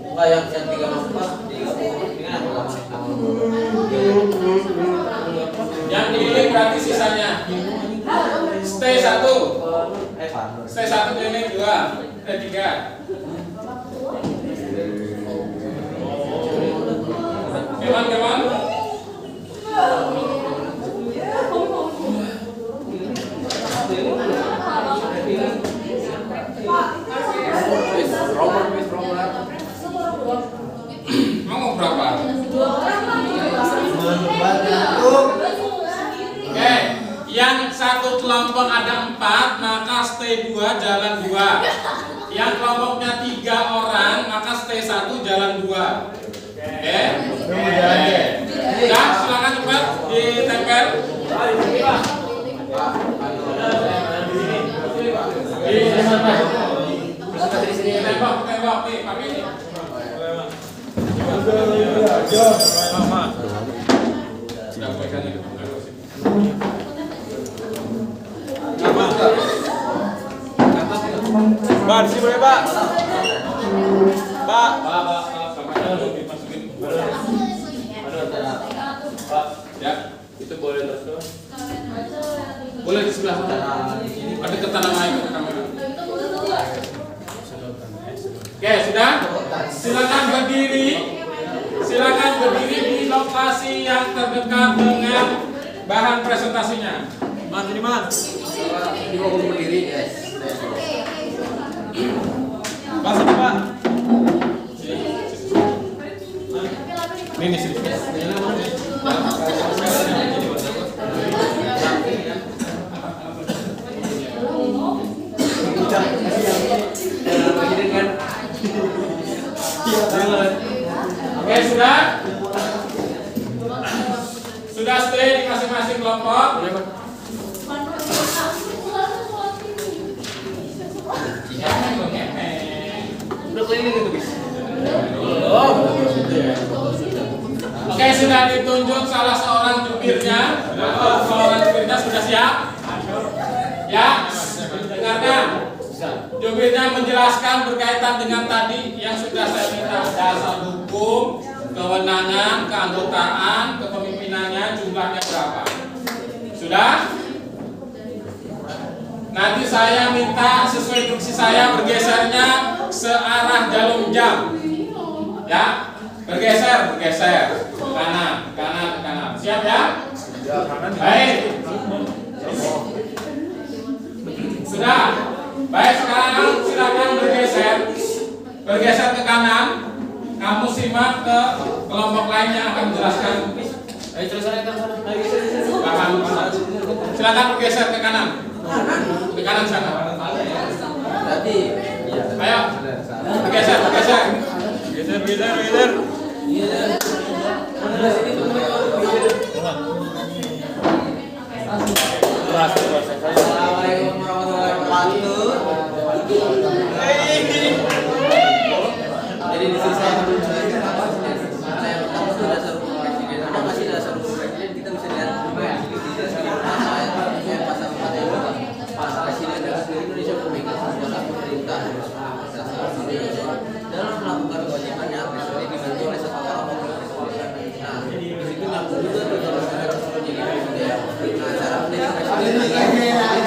Enggak yang 3 Yang dilirik berarti sisanya. Stay 1. Stay 1 klinik 2. 3. Keman. Mau berapa? Oke, yang satu kelompok ada 4, maka stay 2 jalan 2. Yang kelompoknya 3 orang, maka stay 1 jalan 2. Oke. Nah, silakan cepat ditempel. Tembak nih, pakai ini. Sudah pegang itu. Pak, di sini boleh Pak? Pak. Dimasukin. Ya, Itu boleh terus tuh. boleh di sebelah sana. Ada ketanam air ke kamera. Oke, sudah? Silakan berdiri. Silakan berdiri di lokasi yang terdekat dengan bahan presentasinya. Mas, ini Mas. Di bawah berdiri ya. Mas, ini Pak. Ini sini. Oke, sudah? Sudah stay di masing-masing kelompok. Udah keliling itu bis. Oke, sudah ditunjuk salah seorang jubirnya. Seorang jubirnya sudah siap? Ya, dengarkan. Jubirnya menjelaskan berkaitan dengan tadi yang sudah saya minta, dasar hukum, kewenangan, keanggotaan, kepemimpinannya, jumlahnya berapa. Sudah? Nanti saya minta sesuai instruksi saya bergesernya searah jarum jam. Ya, bergeser. Kanan. Siap ya? Baik. Sudah. Baik, sekarang silakan bergeser ke kanan. Kamu simak ke kelompok lain yang akan menjelaskan. Ayo terus sana. Bahan. Silakan bergeser ke kanan. Ke kanan sana. Berarti Ayo. Bergeser. Geser. Assalamualaikum warahmatullahi wabarakatuh. Jadi di sini saya dasar hukum presiden. Ada masih dasar hukum presiden, kita bisa lihat pasal 4 yang pasal presiden Republik Indonesia memegang kekuasaan pemerintah dalam melakukan kewajibannya. Presiden dibantu oleh satu orang wakil presiden. Nah, di situ nyambung juga dengan cara menjadi presiden.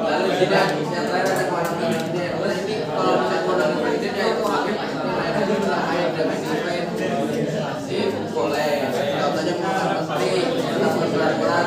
Lalu tidak yang terakhir ada wakil presiden. Ini kalau misalnya wakil presiden ya itu hakim boleh. Contohnya menteri atas peraturan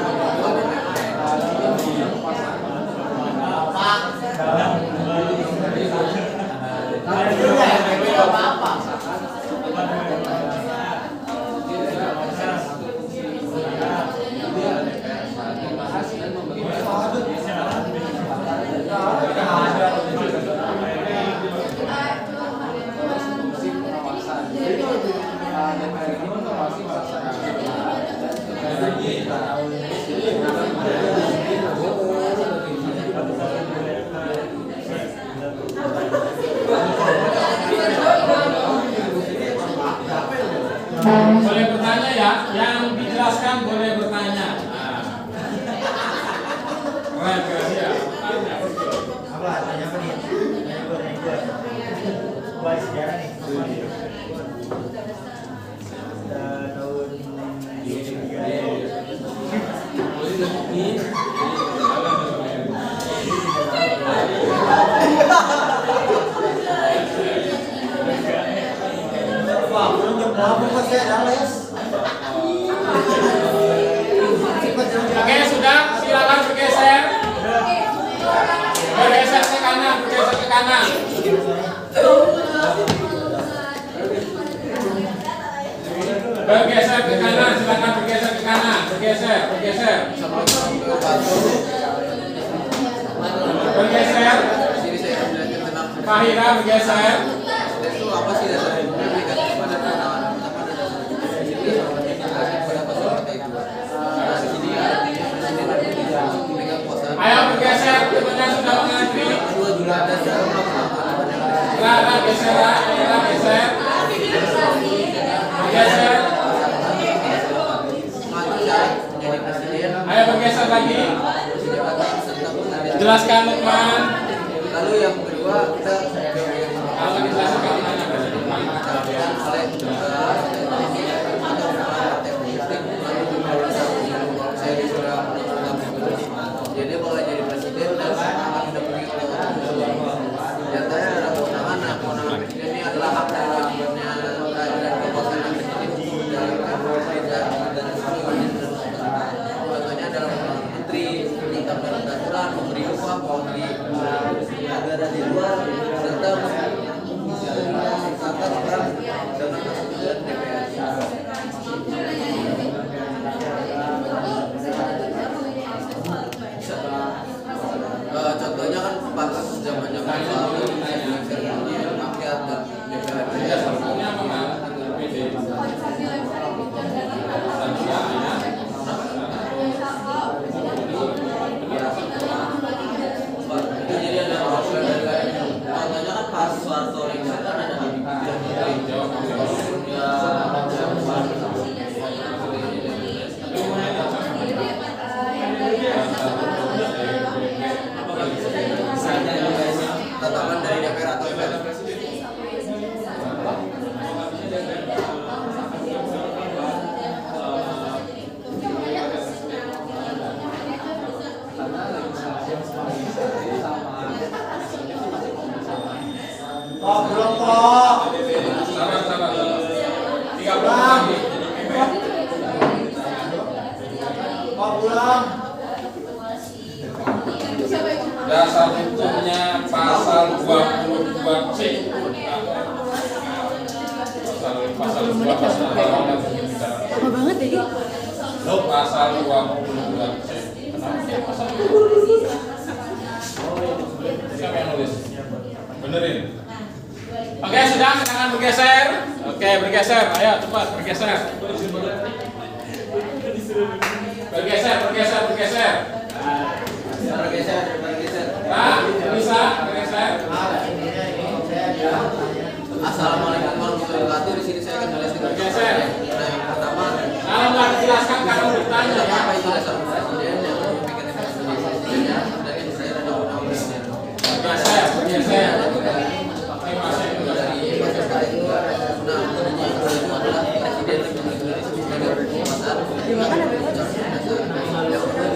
Boleh bertanya ya, yang dijelaskan boleh bertanya. Keren keren ya. Apa? Tanya apa nih? Tanya gue. Mulai sejarah nih. Tahun 2003. Wah, belum jam berapa kok saya ada les? Oke, sudah, silakan bergeser. Bergeser ke kanan, bergeser ke kanan. Bergeser ke kanan, silakan bergeser ke kanan. Bergeser. Bergeser. Fahira bergeser. itu apa sih dasar hukumnya negatif pada kewenangan utama dan pada pasal itu. Nah, jadi artinya presiden dan presiden memegang kuasa. Ayo bergeser, temannya sudah mengantri. Kedua juga ada dalam melaksanakan Silakan geser, geser. Bergeser. maju syarat menjadi presiden. Ayo bergeser lagi. Jelaskan Lukman. Lalu yang kedua kita Kalau dijelaskan mana? oleh saya disuruh jadi kalau jadi presiden dan akan didampingi oleh nyatanya ada kewenangan. Nah, kewenangan presiden ini adalah hak dan kekuasaan presiden untuk menjalankan perintah dan contohnya adalah menteri perintah dan peraturan, memberi upah, memberi negara di luar serta mengangkat orang dengan kesetujuan DPR. Contohnya kan pas zamannya Pak Soeharto seremoni rakyat dan DPR. Itu jadi ada contohnya kan pas Soeharto kan ada tatapan dari DPR atau MPR. Kok belum kok? Sabar. 30 lagi. Kok belum? Dasar hukumnya pasal 22C. Pasal 2 pasal Lama banget ya ini. pasal 22C. Pasal siapa yang nulis? Benerin. Oke, sudah, silakan bergeser. Oke, bergeser. Ayo cepat bergeser. Bergeser. Nah, bisa bergeser. Assalamualaikum warahmatullahi wabarakatuh. Di sini saya akan menjelaskan. Bergeser. Nah, yang pertama, Kalau nggak dijelaskan kalau bertanya. apa itu dasar presiden yang memikirkan presidennya dan yang saya ada undang presiden. Bergeser. Dari pasal itu, nah, itu adalah presiden yang sebagai kekuasaan. Yang kedua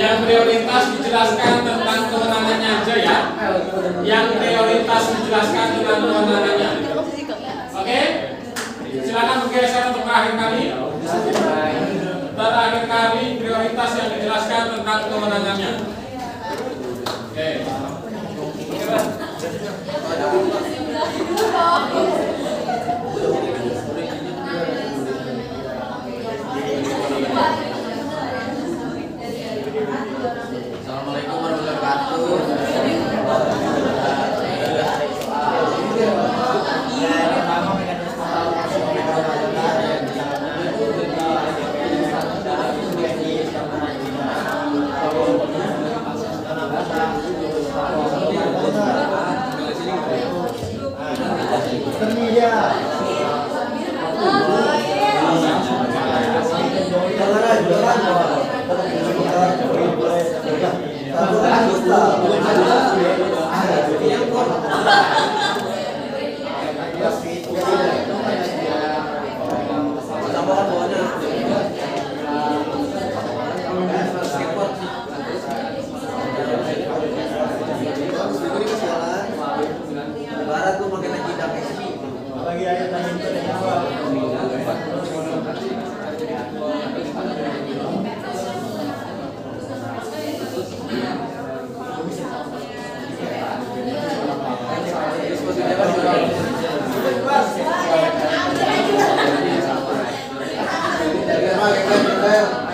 Yang prioritas dijelaskan tentang kewenangannya aja ya. Yang prioritas dijelaskan tentang kewenangannya. Oke? Silakan bergeser untuk terakhir kali. Terakhir kali prioritas yang dijelaskan tentang kewenangannya. Oke. Assalamualaikum warahmatullahi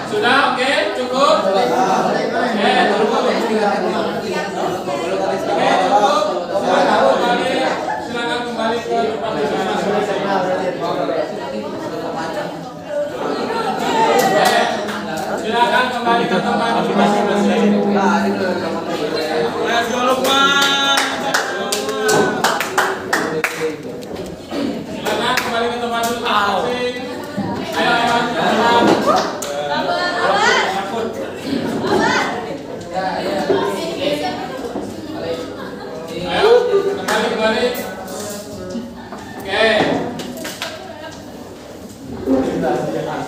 Sudah, oke, cukup. Oke, cukup. Silakan kembali ke tempat silakan kembali ke tempat masing-masing. Let's go, Lukman. Silakan kembali ke tempat masing-masing. Ayo, ayo, kembali. Oke.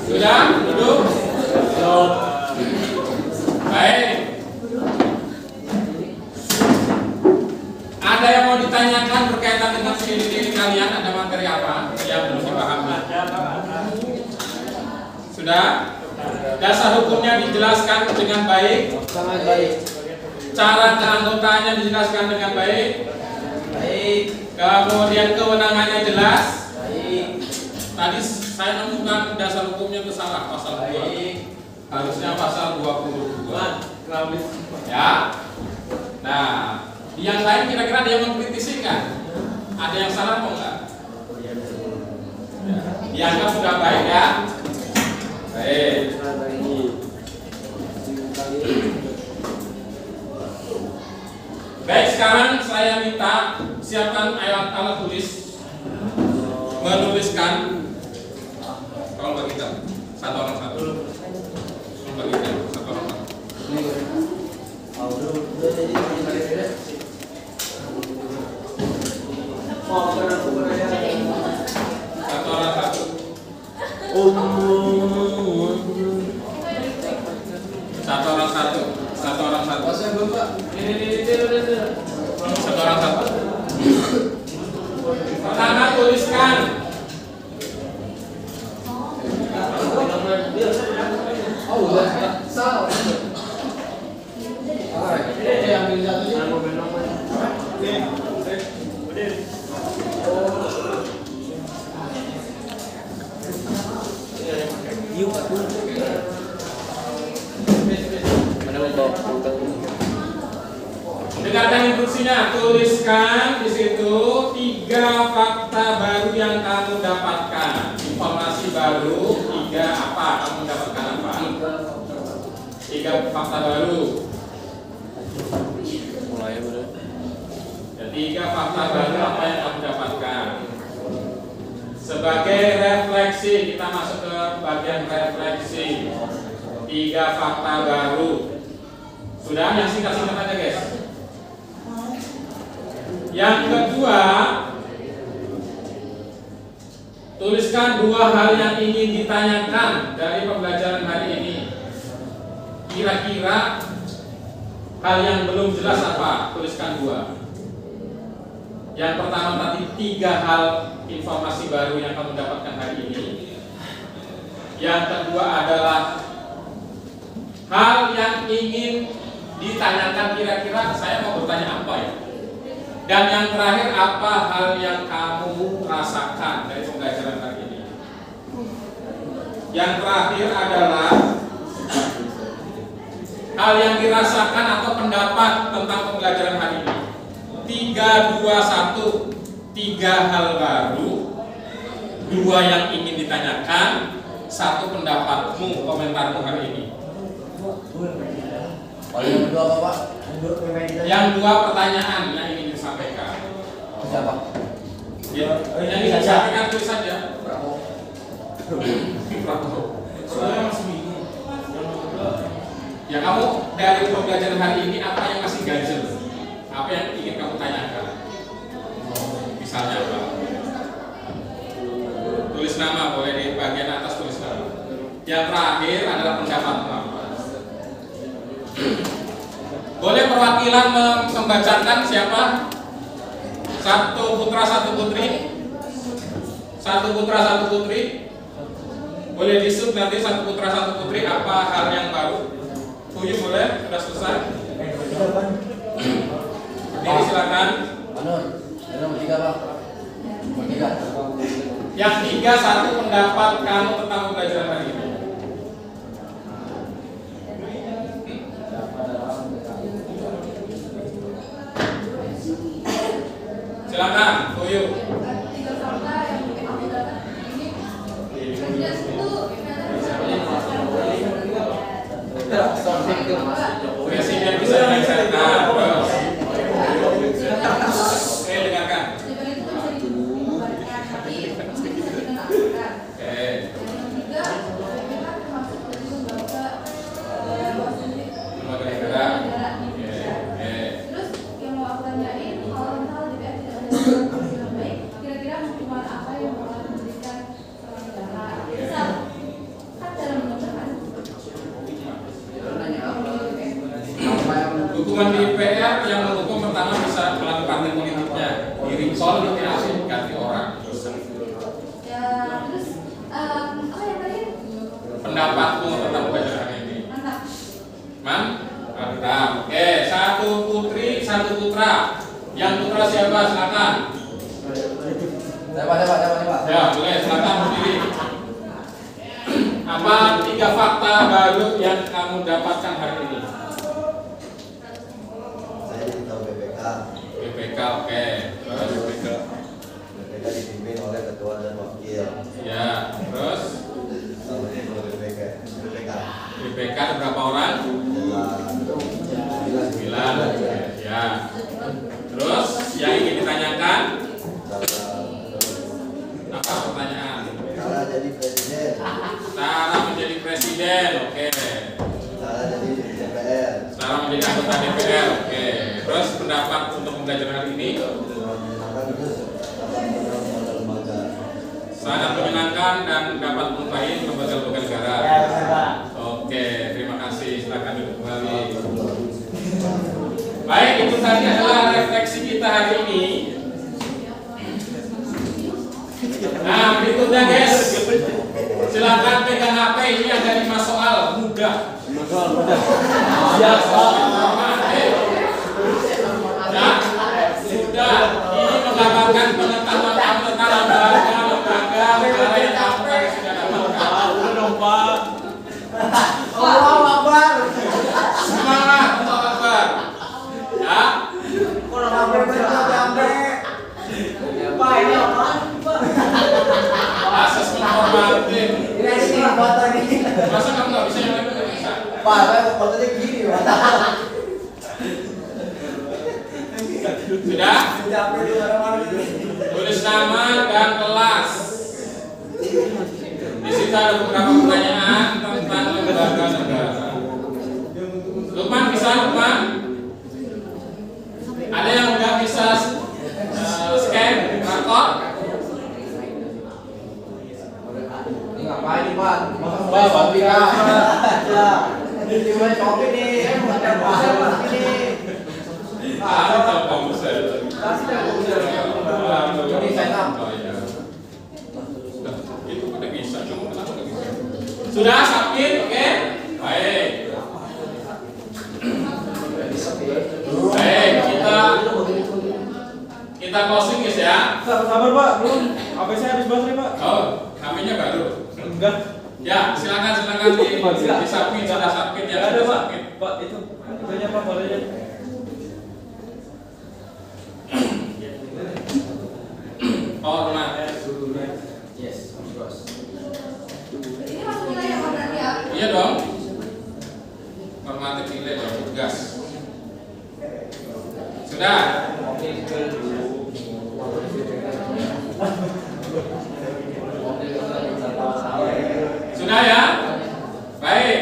Sudah, duduk. Baik. Ada yang mau ditanyakan berkaitan dengan diri kalian? Ada materi apa yang belum dipahami? Sudah? Dasar hukumnya dijelaskan dengan baik. Sangat baik. Cara keanggotaannya dijelaskan dengan baik. Baik. Kemudian kewenangannya jelas. Baik. Tadi saya nemukan dasar hukumnya itu salah, pasal 2. Harusnya pasal 22. Ya. Nah, yang lain kira-kira ada yang mengkritisi nggak? Ada yang salah mau nggak? Dianggap sudah baik ya. Baik. Baik, sekarang saya minta siapkan alat tulis, menuliskan. Tolong bagikan satu orang satu. Bagikan satu orang satu. Satu orang satu. Satu orang satu. Satu orang satu. Satu orang satu. Pertama tuliskan. Dengarkan instruksinya, tuliskan di situ 3 fakta baru yang kamu dapatkan. Informasi baru, 3 apa? Kamu dapatkan apa? 3 fakta baru. Mulai udah. 3 fakta baru apa yang kamu dapatkan? Sebagai refleksi, kita masuk ke bagian refleksi. 3 fakta baru. Sudah, yang singkat-singkat aja guys. Yang kedua, tuliskan 2 hal yang ingin ditanyakan dari pembelajaran hari ini. Kira-kira hal yang belum jelas apa? Tuliskan 2. Yang pertama tadi 3 hal informasi baru yang kamu dapatkan hari ini. Yang kedua adalah hal yang ingin ditanyakan, kira-kira saya mau bertanya apa ya? Dan yang terakhir, apa hal yang kamu rasakan dari pembelajaran hari ini? Yang terakhir adalah hal yang dirasakan atau pendapat tentang pembelajaran hari ini. 3, 2, 1. 3 hal baru, 2 yang ingin ditanyakan, 1 pendapatmu, komentarmu hari ini. Yang kedua apa Pak? Yang 2 pertanyaan yang ingin disampaikan. Siapa? Ya, yang ingin disampaikan tulis saja. Soalnya masih bingung. Ya kamu dari pembelajaran hari ini apa yang masih ganjel? Apa yang ingin kamu tanyakan? Misalnya apa? Tulis nama, boleh di bagian atas tulis nama. Yang terakhir adalah pendapatmu apa? Boleh perwakilan membacakan siapa? 1 putra 1 putri. 1 putra 1 putri. Boleh disub nanti 1 putra 1 putri apa hal yang baru? Tujuh boleh? Sudah selesai? Berdiri silakan. Anur, yang 3 Pak. 3. Yang 3, 1 pendapat kamu tentang pembelajaran hari ini. Silakan, Tuyul. Presiden bisa dilaksanakan. Oke, dengarkan. Hukuman di DPR yang menghukum pertama bisa melakukan partai politiknya, di recall, ganti orang. Ya, terus apa yang tadi? Pendapatmu tentang pembelajaran ini? Mantap. Oke, 1 putri, 1 putra. Yang putra siapa? Silakan. Siapa? Ya, boleh silakan berdiri. Apa 3 fakta baru yang kamu dapatkan hari ini? Saya jadi tahu BPK. BPK, oke. Terus BPK dipimpin oleh ketua dan wakil. ya, terus Namanya kalau BPK. BPK ada berapa orang? 9. Ya. Terus yang ingin ditanyakan? Apa pertanyaan? Cara jadi presiden. Cara menjadi presiden, oke. Cara jadi DPR. Cara menjadi anggota DPR, oke. Terus pendapat untuk pembelajaran hari ini? Sangat menyenangkan dan dapat menguasai lembaga-lembaga negara. Oke, terima kasih. Silakan duduk kembali. Baik, itu tadi adalah refleksi kita hari ini. Nah, berikutnya guys, silakan pegang HP. Ini ada 5 soal mudah. Ya, sudah. Ini menggambarkan pengetahuan kamu tentang lembaga negara yang kamu sudah dapatkan. Udah dong Pak. Allahu Akbar. Semangat, Allahu Akbar. Ya. Kalau nggak sampai. Pak ini apaan Pak? Asesmen formatif. Ini foto ini. Masa kamu nggak bisa yang lain nggak bisa? Pak, saya fotonya gini Pak. Sudah? Capek di orang-orang ini. Tulis nama dan kelas. Di situ ada beberapa pertanyaan tentang lembaga negara. Lukman bisa, Lukman? Ada yang nggak bisa scan barcode? Ini ngapain nih Pak? Bawa Ya. Tiba-tiba boleh kopi nih. Itu pada bisa, cuma kenapa nggak bisa? Sudah submit, oke? Baik. Baik, kita closing guys ya. Sabar Pak, belum. HP saya habis baterai Pak. Oh, HP-nya baru. Enggak. Ya, silakan di submit, sudah submit ya. Ada Pak. Submit. Pak itunya Pak bolehnya. Oh, nah. Yes, of course. Ini masuk nilai yang berarti ya? Iya dong. Normatif nilai dan tugas. Sudah. Sudah ya? Baik.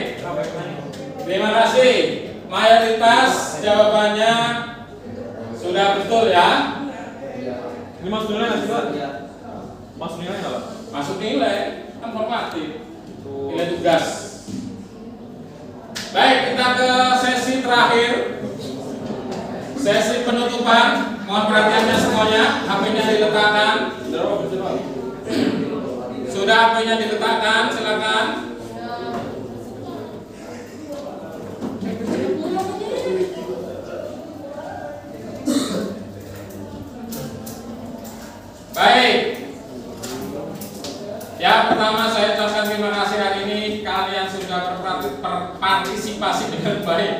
Terima kasih. Mayoritas jawabannya sudah betul ya. Ini masuk nilai nggak sih Pak? Masuk nilai nggak Pak? Masuk nilai kan formatif. Nilai tugas. Baik, kita ke sesi terakhir. Sesi penutupan. Mohon perhatiannya semuanya. HP-nya diletakkan. Sudah HP-nya diletakkan, silakan. Baik. Ya, pertama saya ucapkan terima kasih hari ini kalian sudah berpartisipasi dengan baik.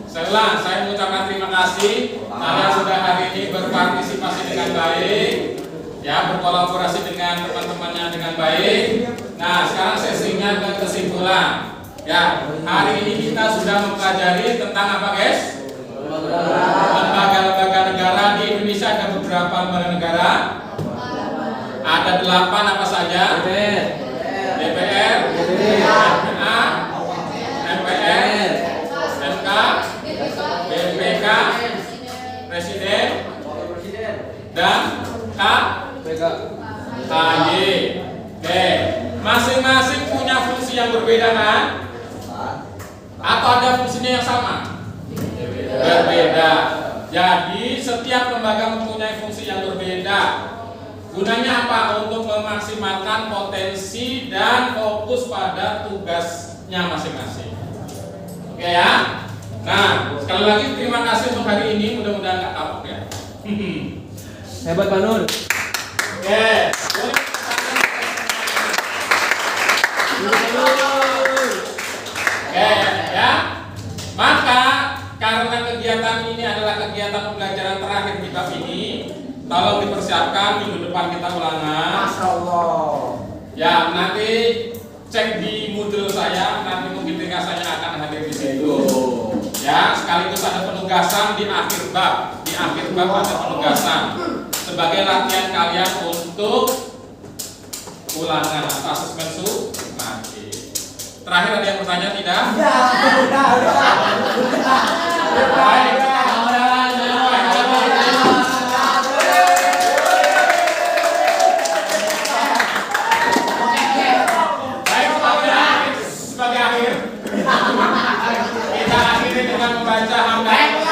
Saya ulang, saya mengucapkan terima kasih kalian sudah hari ini berpartisipasi dengan baik, ya, berkolaborasi dengan teman-temannya dengan baik. Nah, sekarang sesinya ke kesimpulan. Ya, hari ini kita sudah mempelajari tentang apa, guys? Lembaga-lembaga negara di Indonesia. Ada beberapa lembaga negara. Ada 8 apa saja? DPR, MPA, MPR, MK, BPK, Presiden, dan KY. Oke, masing-masing punya fungsi yang berbeda kan? Atau ada fungsinya yang sama? Berbeda. Jadi setiap lembaga mempunyai fungsi yang berbeda. Gunanya apa? Untuk memaksimalkan potensi dan fokus pada tugasnya masing-masing. Oke ya. Nah, sekali lagi terima kasih untuk hari ini. Mudah-mudahan nggak kapok ya. Hebat Pak Nur. Oke. Oke ya. Maka karena kegiatan ini adalah kegiatan pembelajaran terakhir di bab ini, tolong dipersiapkan minggu depan kita ulangan. Masya Allah. Ya, nanti cek di Moodle saya, nanti mungkin saya akan hadir di situ. Ya, sekaligus ada penugasan di akhir bab. Di akhir bab ada penugasan sebagai latihan kalian untuk ulangan atau asesmen nanti. Terakhir ada yang bertanya tidak? Udah. Baik. Sebagai akhir, kita akhiri dengan membaca hamdalah.